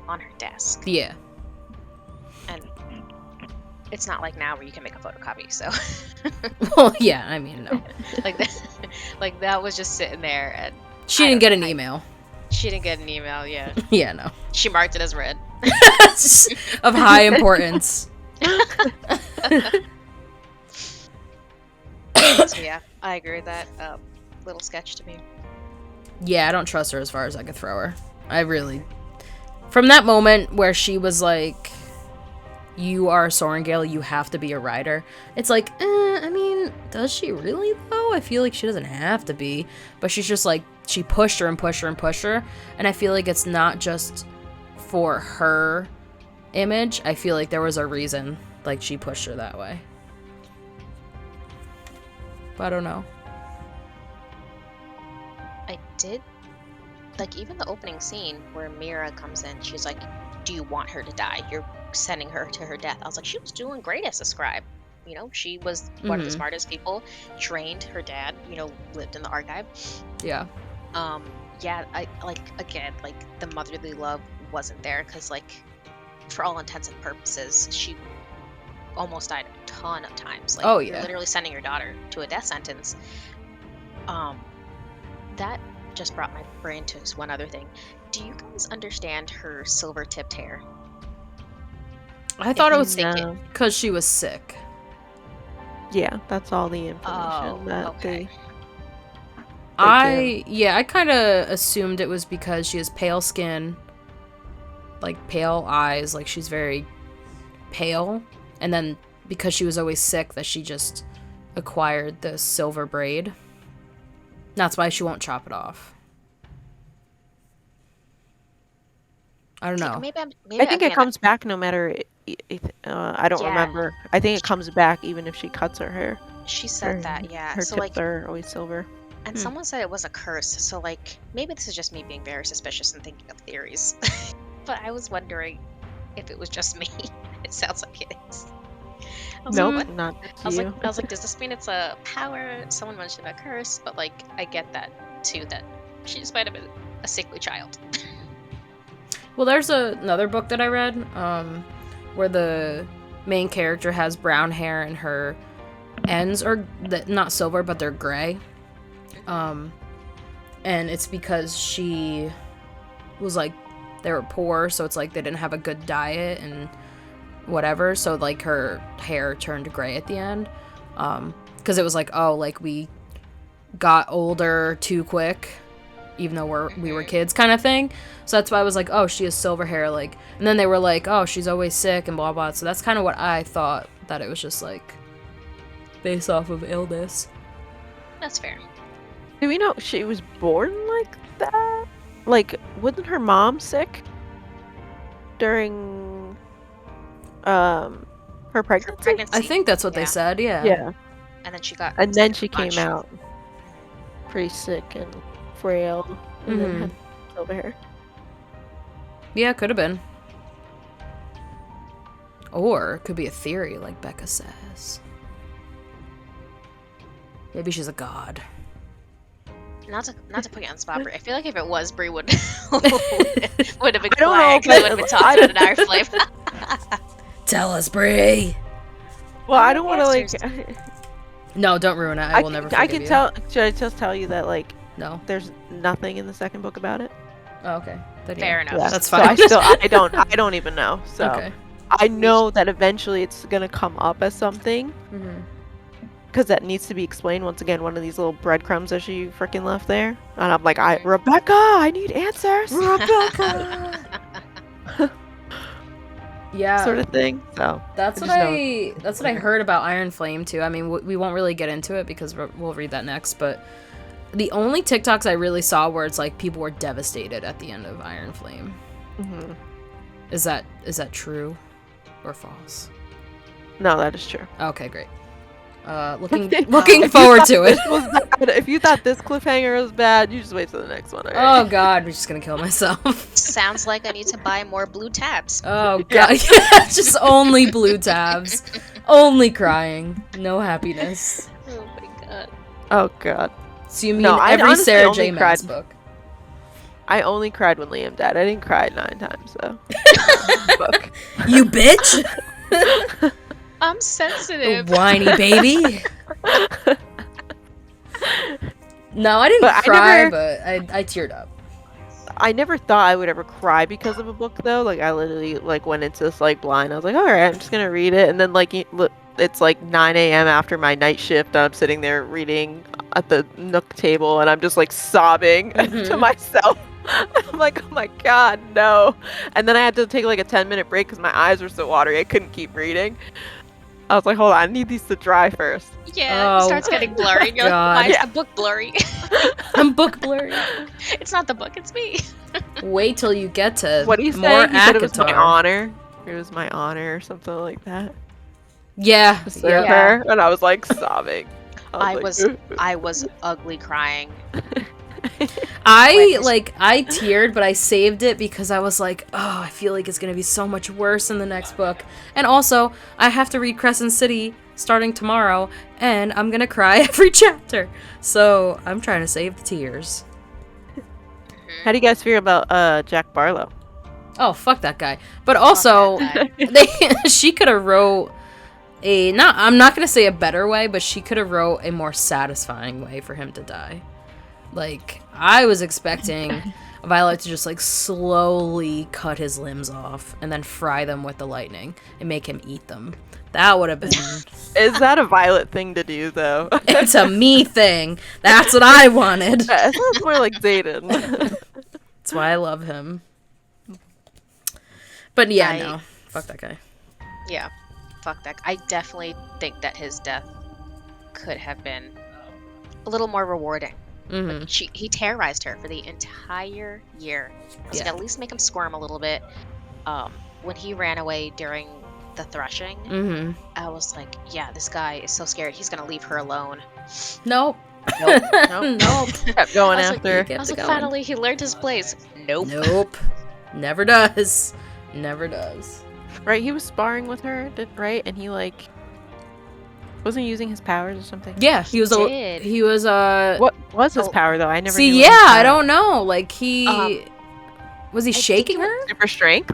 on her desk. Yeah. And it's not like now where you can make a photocopy, so Well, yeah, I mean, no. like that was just sitting there, and She didn't get an email. She didn't get an email, yeah. Yeah, no. She marked it as read. Of high importance. So yeah, I agree with that. Little sketch to me. Yeah, I don't trust her as far as I could throw her. I really... From that moment where she was like, you are a Sorengale, you have to be a rider. It's like, I mean, does she really though? I feel like she doesn't have to be. But she's just like, she pushed her and pushed her and pushed her. And I feel like it's not just for her image. I feel like there was a reason, like, she pushed her that way. But I don't know. I did, like, even the opening scene where Mira comes in, she's like, do you want her to die? You're sending her to her death. I was like, she was doing great as a scribe. You know, she was one of the smartest people, trained her dad, you know, lived in the archive. Yeah. Yeah, I, like, again, like, the motherly love wasn't there, because, like, for all intents and purposes, she almost died a ton of times. Like, oh, yeah. You're literally sending your daughter to a death sentence. That just brought my brain to one other thing. Do you guys understand her silver-tipped hair? I thought it was No. because she was sick. Yeah, that's all the information Oh, that okay. I kind of assumed it was because she has pale skin, like pale eyes, like she's very pale, and then because she was always sick that she just acquired the silver braid. That's why she won't chop it off. I don't know. I think it comes back no matter. I don't Yeah. remember. I think it comes back even if she cuts her hair. She said that, yeah. Her So, tips like, are always silver. and someone said it was a curse. So, like, maybe this is just me being very suspicious and thinking of theories. But I was wondering if it was just me. It sounds like it is. Nope, Like, not I was you. like, does this mean it's a power? Someone mentioned a curse, but, like, I get that too. That she just might have been a sickly child. Well, there's another book that I read, where the main character has brown hair and her ends are not silver, but they're gray. And it's because she was like, they were poor, so it's like they didn't have a good diet and whatever, so like her hair turned gray at the end. Because it was like, oh, like we got older too quick, even though we were kids kind of thing. So that's why I was like, oh, she has silver hair, like, and then they were like, oh, she's always sick and blah blah. So that's kind of what I thought, that it was just like based off of illness. That's fair. Do we know she was born like that? Like, wasn't her mom sick during her pregnancy? I think that's what they said. Yeah. And then she got. And then she much. came out pretty sick and frail, and then had silver hair. Yeah, could have been. Or it could be a theory, like Becca says. Maybe she's a god. Not to put you on the spot, Brie. I feel like if it was, Brie would have been I don't know, quiet, 'cause it would have been talking at an hour flame. Tell us, Brie. Well, I don't want to like. No, don't ruin it. I will never forgive I can you. tell. Should I just tell you that like No. there's nothing in the second book about it? Oh, okay. Then Fair yeah. enough. That's So fine. I don't even know. So Okay. I know that eventually it's gonna come up as something because that needs to be explained. Once again, one of these little breadcrumbs that she freaking left there, and I'm like, Rebecca, I need answers. Rebecca. Yeah. sort of thing. So That's what I heard about Iron Flame too. I mean, we won't really get into it because we'll read that next, but the only TikToks I really saw where it's like people were devastated at the end of Iron Flame. Mm-hmm. Is that true or false? No, that is true. Okay, great. Looking forward to it. If you thought this cliffhanger was bad, you just wait till the next one. Okay? Oh god, I'm just gonna kill myself. Sounds like I need to buy more blue tabs. Oh god, yeah, just only blue tabs, only crying, no happiness. Oh my god. Oh god. So you mean No, I every honestly Sarah only J. Maas cried- book? I only cried when Liam died. I didn't cry 9 times though. Book. You bitch! I'm sensitive. Whiny baby. No, I didn't But I cry, never- but I teared up. I never thought I would ever cry because of a book though. Like I literally like went into this like blind. I was like, all right, I'm just gonna read it, and then like it's like 9 a.m. after my night shift. And I'm sitting there reading at the Nook table, and I'm just like sobbing to Mhm. myself. I'm like, oh my god, no! And then I had to take like a 10-minute break because my eyes were so watery. I couldn't keep reading. I was like, hold on, I need these to dry first. Yeah, Oh, it starts getting blurry. You're God. like, why is Yeah. the book blurry? I'm book blurry. It's not the book, it's me. Wait till you get to What do you more say? You said it was my Akatar. honor. It was my honor or something like that. Yeah, To serve yeah. her, and I was like sobbing. I like, was- I was ugly crying. I Wait, like I teared, but I saved it because I was like, oh, I feel like it's gonna be so much worse in the next book. And also, I have to read Crescent City starting tomorrow, and I'm gonna cry every chapter. So I'm trying to save the tears. How do you guys feel about Jack Barlow? Oh, fuck that guy. But also, Fuck that she could have wrote I'm not gonna say a better way, but she could have wrote a more satisfying way for him to die. Like, I was expecting Violet to just like slowly cut his limbs off and then fry them with the lightning and make him eat them. That would have been Is that a Violet thing to do, though? it's a me thing. That's what I wanted. It sounds more like Zayden. That's why I love him. But yeah, I- no. Fuck that guy. Yeah, fuck that. I definitely think that his death could have been a little more rewarding. Hmm. He terrorized her for the entire year. I was Yeah. gonna at least make him squirm a little bit. When he ran away during the threshing, Hmm. I was like, yeah, this guy is so scared. He's gonna leave her alone. Nope. Nope. Nope. Kept going I was like, after. Kept I was it like, going. finally, he learned his place. Nope. Nope. Never does. Never does. Right, he was sparring with her, right? And he like wasn't he using his powers or something. Yeah, he was did. he was What was his Oh. power though? I never. See, knew yeah, what his I power- don't know. Like he was he I think shaking it her? Super strength.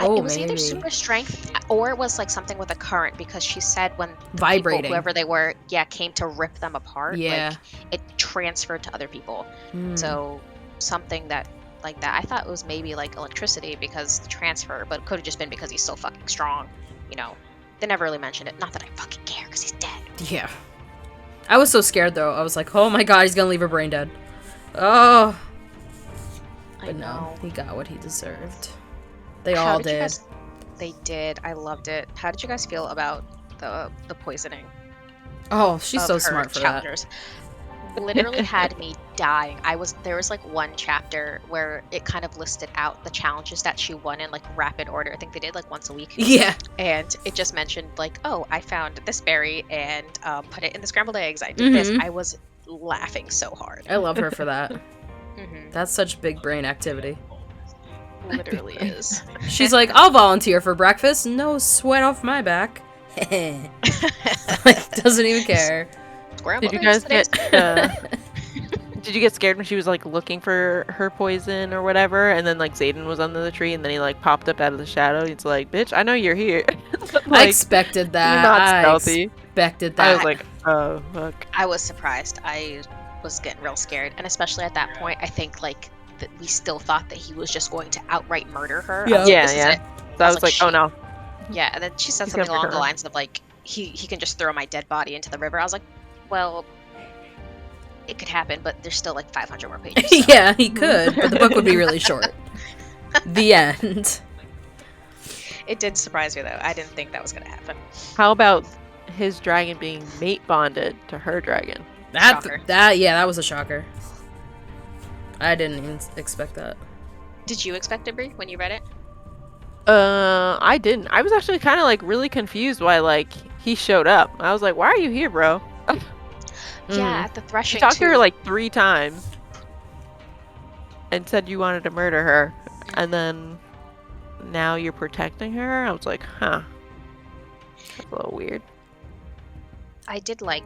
Oh, it was either maybe. super strength or it was like something with a current because she said when the people, Vibrating. whoever they were, came to rip them apart. Yeah. Like, it transferred to other people. Hmm. So something that like that. I thought it was maybe like electricity because the transfer, but it could have just been because he's so fucking strong. You know, they never really mentioned it. Not that I fucking care because he's dead. Yeah. I was so scared though. I was like, oh my god, he's gonna leave her brain dead. Oh. I But no, know. he got what he deserved. They How all did you did. guys- They did. I loved it. How did you guys feel about the poisoning? Oh, she's of so her smart for challengers? Literally had me dying. There was like one chapter where it kind of listed out the challenges that she won in like rapid order. I think they did like once a week. that. Yeah. And it just mentioned like, oh, I found this berry and put it in the scrambled eggs. I did this. Mhm. I was laughing so hard. I love her for that. Mhm. That's such big brain activity. Literally is. She's like, I'll volunteer for breakfast. No sweat off my back. Like, doesn't even care. Scrambled Did you eggs guys today? get? Did you get scared when she was like looking for her poison or whatever, and then like Zayden was under the tree, and then he like popped up out of the shadow? It's like, bitch, I know you're here. I Like, expected that. you're not I stealthy. expected that. I was like, oh fuck. I was surprised. I was getting real scared, and especially at that point, I think like that we still thought that he was just going to outright murder her. I Yeah. was like, Yeah, this is yeah. it. So I was was like, like, oh she- no. Yeah, and then she said He's something gonna along murder the her. lines of like he can just throw my dead body into the river. I was like, well, it could happen, but there's still like 500 more pages. so- Yeah, he could, but the book would be really short. The end. It did surprise me though. I didn't think that was gonna happen. How about his dragon being mate bonded to her dragon? Shocker. That was a shocker. I didn't even expect that. Did you expect it, Brie, when you read it? I didn't. I was actually kind of like really confused why like he showed up. I was like, why are you here, bro? Yeah, at the threshing. You talked to her like 3 times and said you wanted to murder her, and then now you're protecting her. I was like, huh, that's a little weird. I did like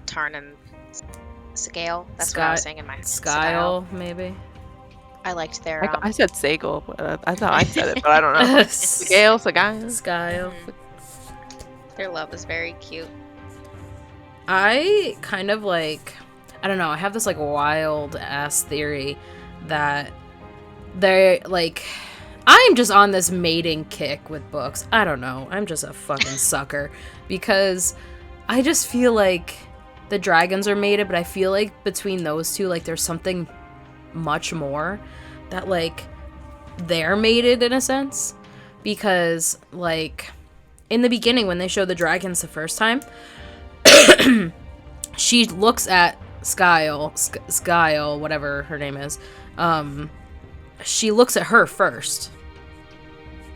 Tarn and Scale. That's what I was saying in my head. Skyle, maybe. I liked their. I said Sagal. That's how I said it, but I don't know. Scale, Skyle. Their love is very cute. I kind of like, I don't know, I have this like wild ass theory that they're like, I'm just on this mating kick with books. I don't know. I'm just a fucking sucker because I just feel like the dragons are mated, but I feel like between those two, like there's something much more that like they're mated in a sense, because like in the beginning when they show the dragons the first time, she looks at Skyle, whatever her name is. She looks at her first.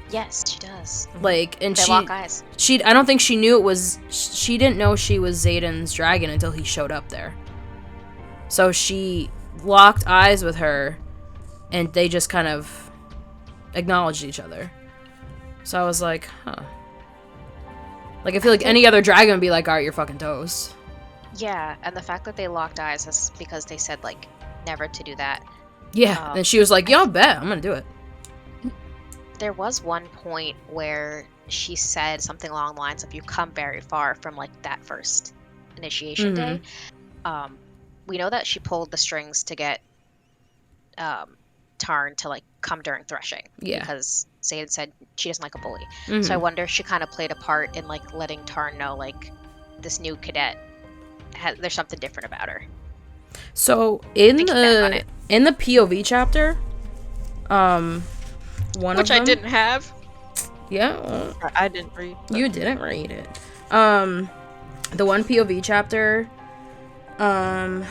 Yes, she does. Like, and they lock eyes. I don't think she knew it was. She didn't know she was Xaden's dragon until he showed up there. So she locked eyes with her, and they just kind of acknowledged each other. So I was like, huh. Like, I feel like any other dragon would be like, alright, you're fucking toast. Yeah, and the fact that they locked eyes is because they said, like, never to do that. Yeah, and she was like, yeah, I'll bet. I'm gonna do it. There was one point where she said something along the lines of, you come very far from, like, that first initiation day. We know that she pulled the strings to get Tarn to, like, come during threshing. Yeah. Because Xaden said she doesn't like a bully. So I wonder if she kind of played a part in, like, letting Tarn know, like, this new cadet, there's something different about her. So, in the POV chapter, one Which of them, I didn't have. Yeah. Well, I didn't read. You didn't read it. The one POV chapter, now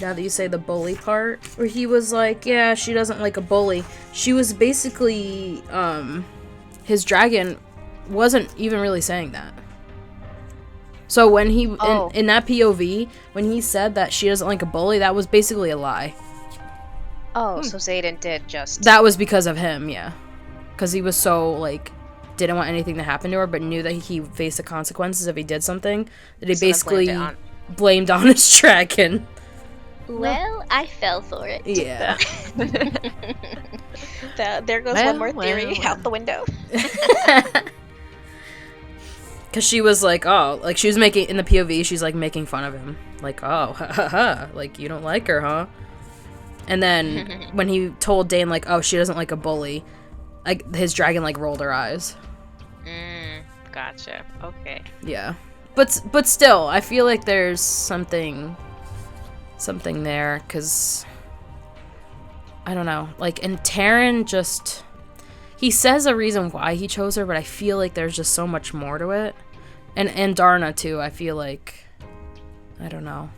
that you say the bully part, where he was like, yeah, she doesn't like a bully. She was basically, his dragon wasn't even really saying that. So when he, in that POV, when he said that she doesn't like a bully, that was basically a lie. Oh, so Xaden did just... That was because of him, yeah. Because he was so, like, didn't want anything to happen to her, but knew that he faced the consequences if he did something, that he basically blamed on his dragon. Well, I fell for it. Yeah. There goes one more theory out the window. Because she was like, oh, like, she was making, in the POV, she's, like, making fun of him. Like, oh, ha ha ha, like, you don't like her, huh? And then, when he told Dane, like, oh, she doesn't like a bully, like, his dragon, like, rolled her eyes. Gotcha. Okay. Yeah. But still, I feel like there's something there, because, I don't know, like, and Taryn just, he says a reason why he chose her, but I feel like there's just so much more to it. And Darna, too, I feel like, I don't know.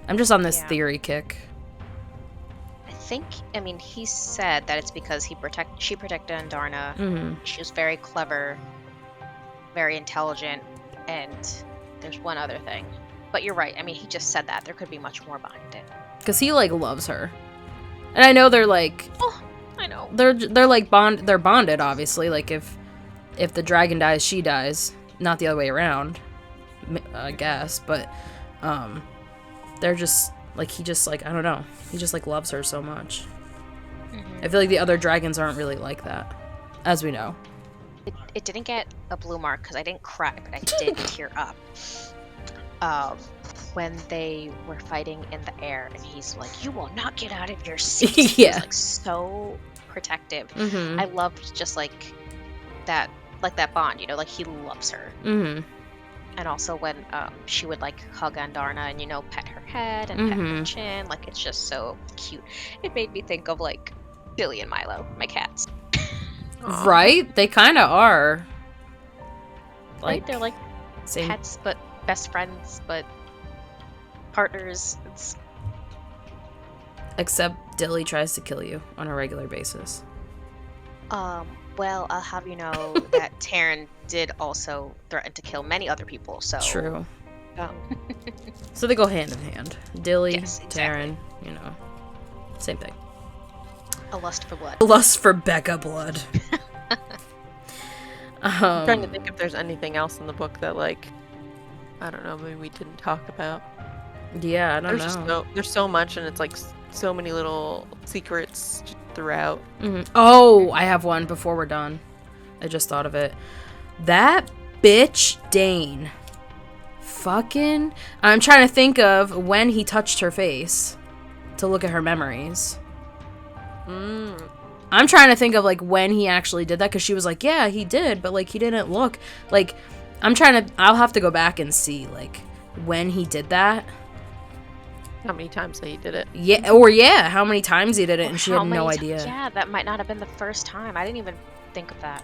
I'm just on this theory kick. I mean, he said that it's because she protected Andarna. She was very clever, very intelligent, and there's one other thing. But you're right. I mean, he just said that. There could be much more behind it. Because he, like, loves her. And I know they're, like... Oh, I know. They're like, they're bonded, obviously. Like, if the dragon dies, she dies. Not the other way around, I guess. But, they're just... Like, he just, like, I don't know. He just, like, loves her so much. I feel like the other dragons aren't really like that, as we know. It didn't get a blue mark because I didn't cry, but I did tear up. When they were fighting in the air, and he's like, "You will not get out of your seat." Yeah. He's, like, so protective. I loved just, like, that bond, you know, like, he loves her. And also when she would, like, hug Andarna and, you know, pet her head and pet her chin. Like, it's just so cute. It made me think of, like, Billy and Milo, my cats. Right? They kind of are. Right? They're like same. pets, but best friends, but partners. Except Dilly tries to kill you on a regular basis. Well, I'll have you know that Taryn did also threaten to kill many other people, so... True. So they go hand in hand. Dilly, Yes, exactly. Taryn, you know, same thing. A lust for blood. A lust for Becca blood. I'm trying to think if there's anything else in the book that, like, I don't know, maybe we didn't talk about. Yeah, I don't know. There's so much, and it's like so many little secrets throughout. Oh, I have one before we're done. I just thought of it. That bitch Dane. Fucking... I'm trying to think of when he touched her face to look at her memories. I'm trying to think of, like, when he actually did that, because she was like, yeah, he did, but, like, he didn't look. Like, I'll have to go back and see, like, when he did that. How many times he did it? Yeah, how many times he did it, and she had no idea. Yeah, that might not have been the first time. I didn't even think of that.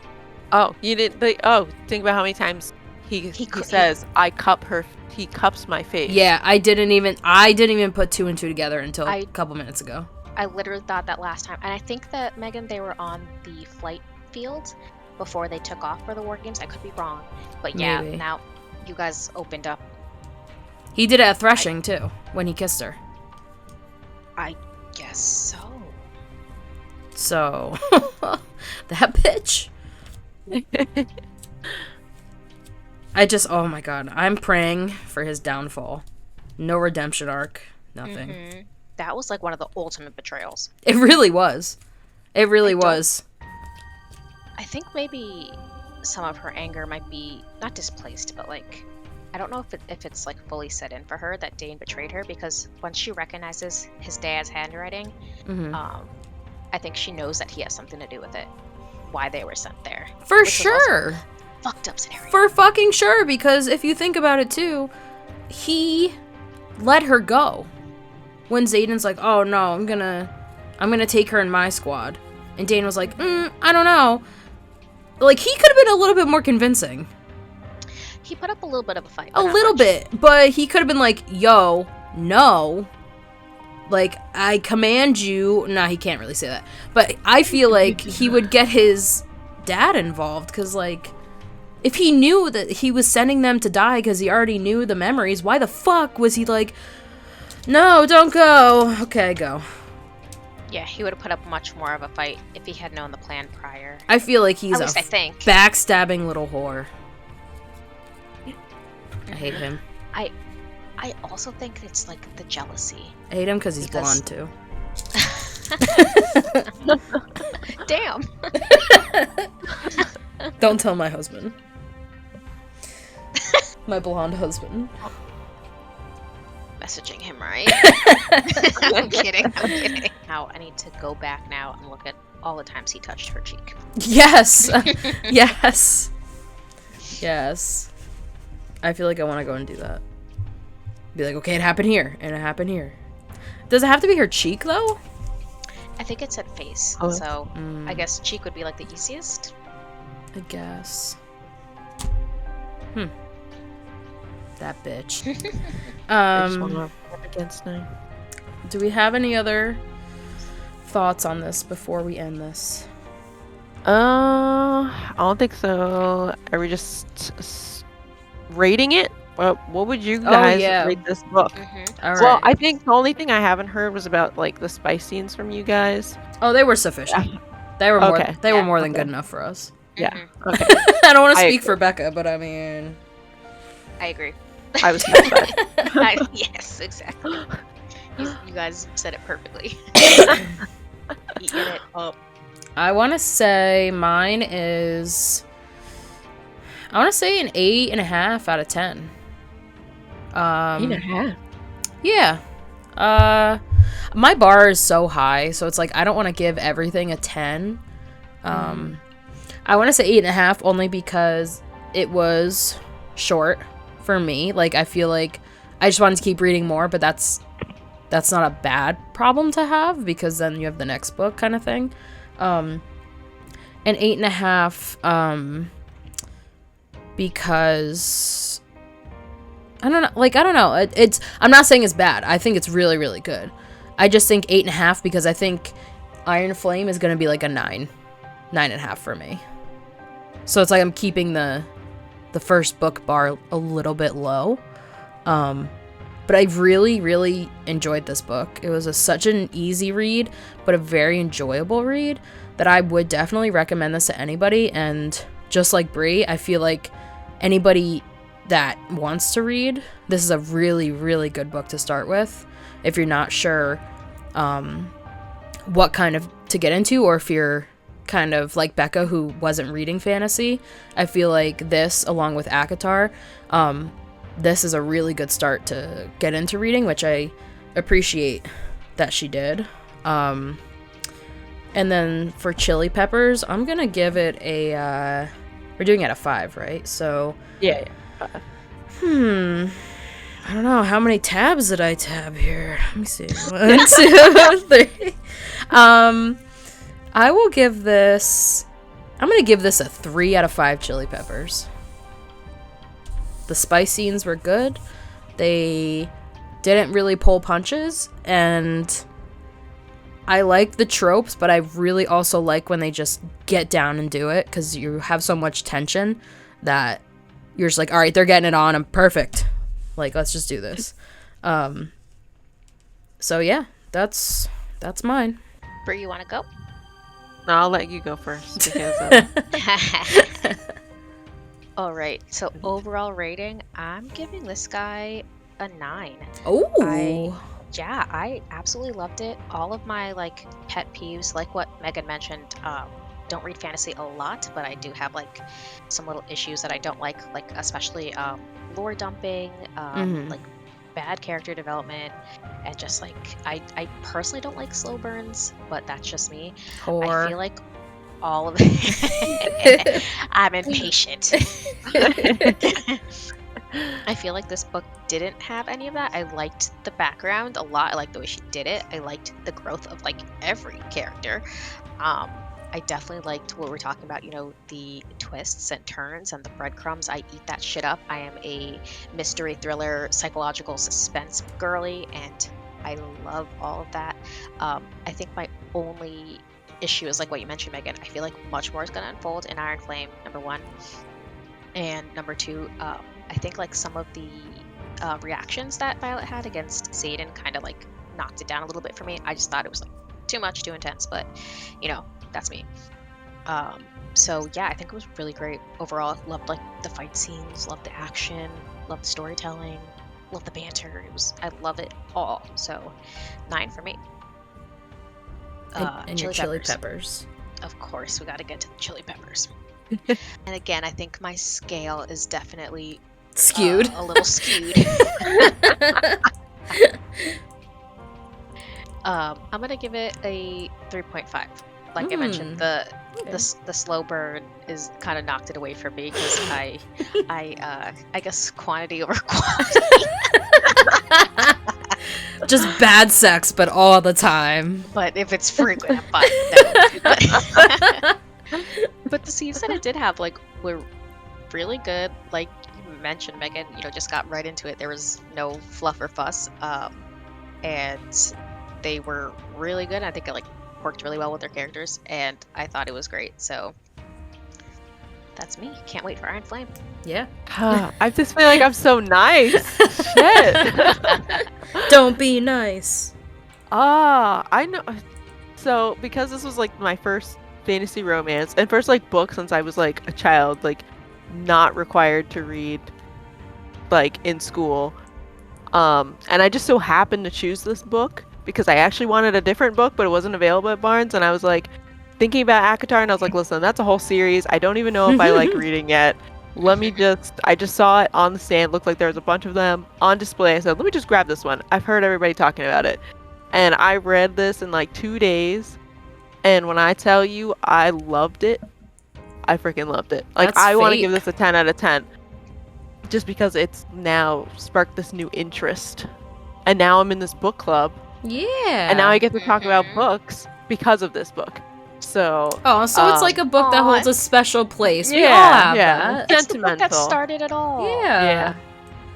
Oh, you didn't. Think about how many times he says, "I cup her." He cups my face. Yeah, I didn't even put two and two together until a couple minutes ago. I literally thought that last time, and I think that Megan, they were on the flight field before they took off for the war games. I could be wrong, but yeah, Maybe. now you guys opened up. He did it at Threshing too, when he kissed her. I guess so. So, that bitch. Oh my god, I'm praying for his downfall. No redemption arc, nothing. Mm-hmm. That was like one of the ultimate betrayals. It really was. It really was. I think maybe some of her anger might be not displaced, but like, I don't know if it's like fully set in for her that Dane betrayed her, because when she recognizes his dad's handwriting, I think she knows that he has something to do with it. Why they were sent there. For sure. Fucked up scenario. For fucking sure, because if you think about it too, he let her go. When Xaden's like, oh no, I'm gonna take her in my squad. And Dane was like, I don't know. Like, he could have been a little bit more convincing. He put up a little bit of a fight. A little bit, but he could have been like, yo, no. Like, I command you. Nah, he can't really say that. But I feel like he would get his dad involved, because, like, if he knew that he was sending them to die because he already knew the memories, why the fuck was he like, no, don't go. Okay, go. Yeah, he would have put up much more of a fight if he had known the plan prior. I feel like he's At least I think. Backstabbing little whore. I hate him. I also think it's like the jealousy. I hate him because he's blonde too. Damn. Don't tell my husband. My blonde husband. Messaging him, right? I'm kidding. Now I need to go back now and look at all the times he touched her cheek. Yes. Yes. Yes. I feel like I want to go and do that. Be like, okay, it happened here, and it happened here. Does it have to be her cheek, though? I think it said face, so I guess cheek would be like the easiest. I guess. That bitch. I just want to rub against now. Do we have any other thoughts on this before we end this? I don't think so. Are we just rating it? What would you guys rate this book? All right. Well, I think the only thing I haven't heard was about like the spice scenes from you guys. Oh, they were sufficient. Yeah. They were more. Okay. They were more than good enough for us. Yeah. Okay. I don't want to speak for Becca, but I mean, I agree. I was satisfied. Yes, exactly. You guys said it perfectly. Eating it up. I want to say mine is. I want to say an 8.5 out of 10. 8.5. Yeah. My bar is so high, so it's like I don't want to give everything a 10. I want to say 8.5 only because it was short for me. Like, I feel like I just wanted to keep reading more, but that's not a bad problem to have, because then you have the next book kind of thing. an 8.5, because I don't know. Like, I don't know. It's I'm not saying it's bad. I think it's really, really good. I just think 8.5 because I think Iron Flame is gonna be like a 9.5 for me. So it's like I'm keeping the first book bar a little bit low. But I really, really enjoyed this book. It was such an easy read, but a very enjoyable read that I would definitely recommend this to anybody. And just like Brie, I feel like anybody that wants to read, this is a really, really good book to start with. If you're not sure what kind of to get into, or if you're kind of like Becca who wasn't reading fantasy, I feel like this, along with ACOTAR, this is a really good start to get into reading, which I appreciate that she did. And then for Chili Peppers, I'm gonna give it a we're doing it at 5, right? So Yeah. 5. I don't know, how many tabs did I tab here? Let me see. 1, 2, 3. I will give this, I'm gonna give this a 3 out of 5 Chili Peppers. The spice scenes were good. They didn't really pull punches, and I like the tropes, but I really also like when they just get down and do it, because you have so much tension that you're just like, all right, they're getting it on. I'm perfect. Like, let's just do this. So yeah, that's mine. Brie, you want to go? No, I'll let you go first because All right. So overall rating, I'm giving this guy a 9. Oh. Yeah, I absolutely loved it. All of my like pet peeves, like what Megan mentioned, don't read fantasy a lot, but I do have like some little issues that I don't like especially lore dumping, like bad character development, and just like I personally don't like slow burns, but that's just me. I feel like all of it. I'm impatient. I feel like this book didn't have any of that. I liked the background a lot. I liked the way she did it. I liked the growth of like every character. I definitely liked what we're talking about, you know, the twists and turns and the breadcrumbs. I eat that shit up. I am a mystery thriller, psychological suspense girly, and I love all of that. I think my only issue is like what you mentioned, Megan. I feel like much more is going to unfold in Iron Flame, number 1. And number 2, I think like some of the reactions that Violet had against Xaden kind of like knocked it down a little bit for me. I just thought it was like too much, too intense, but you know, that's me. So yeah, I think it was really great overall. Loved like the fight scenes, loved the action, loved the storytelling, loved the banter. I love it all. So 9 for me. And your chili peppers. Of course, we got to get to the chili peppers. And again, I think my scale is definitely skewed. A little skewed. I'm gonna give it a 3.5. Like I mentioned, the slow burn is kind of knocked it away for me because I guess quantity over quality. Just bad sex, but all the time. But if it's frequent, I'm fine. No. But the scenes that it did have, like, were really good. Like you mentioned, Megan, you know, just got right into it. There was no fluff or fuss, and they were really good. I think it like worked really well with their characters, and I thought it was great. So that's me. Can't wait for Iron Flame. Yeah. I just feel like I'm so nice. Shit. Don't be nice. I know. So because this was like my first fantasy romance and first like book since I was like a child, like not required to read like in school, and I just so happened to choose this book because I actually wanted a different book, but it wasn't available at Barnes, and I was like thinking about ACOTAR, and I was like, listen, that's a whole series. I don't even know if I like reading yet. I just saw it on the stand, looked like there was a bunch of them on display. I said, let me just grab this one. I've heard everybody talking about it. And I read this in like 2 days. And when I tell you I loved it, I freaking loved it. Like, That's I want to fake. give this a 10 out of 10. Just because it's now sparked this new interest. And now I'm in this book club. Yeah. And now I get to talk about books because of this book. So Oh, so it's like a book that Aw. holds a special place. We all Yeah, have yeah. that. That's the book that Sentimental. started it all. Yeah.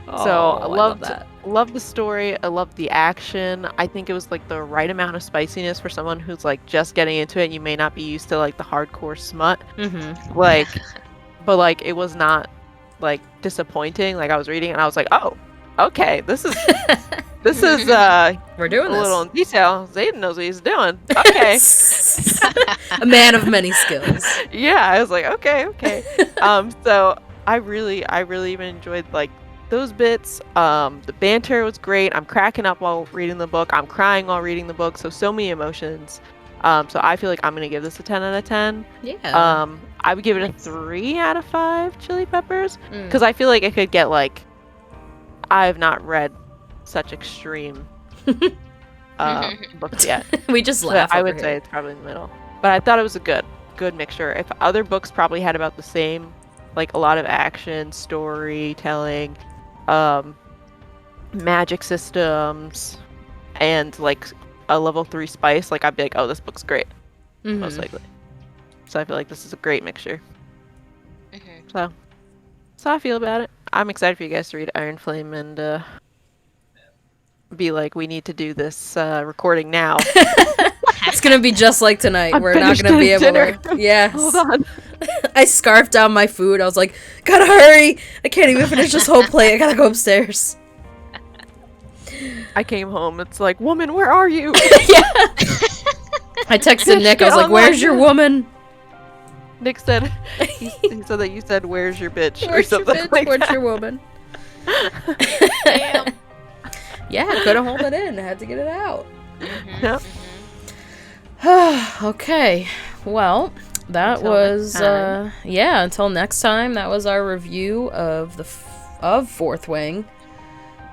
So Oh, I love loved that. loved the story. I loved the action. I think it was like the right amount of spiciness for someone who's like just getting into it. You may not be used to like the hardcore smut. Mm-hmm. Like, but like it was not like disappointing. Like I was reading it and I was like, oh, okay, this is We're doing a little this. in detail. Zayden knows what he's doing. Okay. A man of many skills. Yeah, I was like, okay. So I really even enjoyed like those bits. The banter was great. I'm cracking up while reading the book. I'm crying while reading the book. So many emotions. So I feel like I'm gonna give this a 10 out of 10. Yeah. I would give it a Nice. 3 out of 5 chili peppers Mm. because I feel like it could get like I have not read such extreme books yet. We just So laugh. I over would say here. it's probably in the middle. But I thought it was a good mixture. If other books probably had about the same, like a lot of action, storytelling, magic systems, and like a level 3 spice, like I'd be like, oh, this book's great, most Mhm. likely. So I feel like this is a great mixture. Mhm. So how I feel about it. I'm excited for you guys to read Iron Flame and be like, we need to do this recording now. It's gonna be just like tonight. I'm We're not finished gonna be eating able dinner. to. Yes. Hold on. I scarfed down my food. I was like, gotta hurry! I can't even finish this whole plate. I gotta go upstairs. I came home. It's like, woman, where are you? Yeah. I texted Nick. I was like, "Where's your woman?" Nick said, he said that you said, "Where's your bitch?" or Where's your something bitch? like Where's that. your woman? Damn. Yeah, I couldn't hold it in. I had to get it out. Mhm, Yep. mhm. Okay. Well, that Until was next time. yeah. Until next time, that was our review of of Fourth Wing,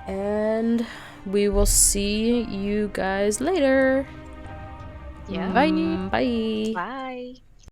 and we will see you guys later. Yeah. Bye. Bye. Bye.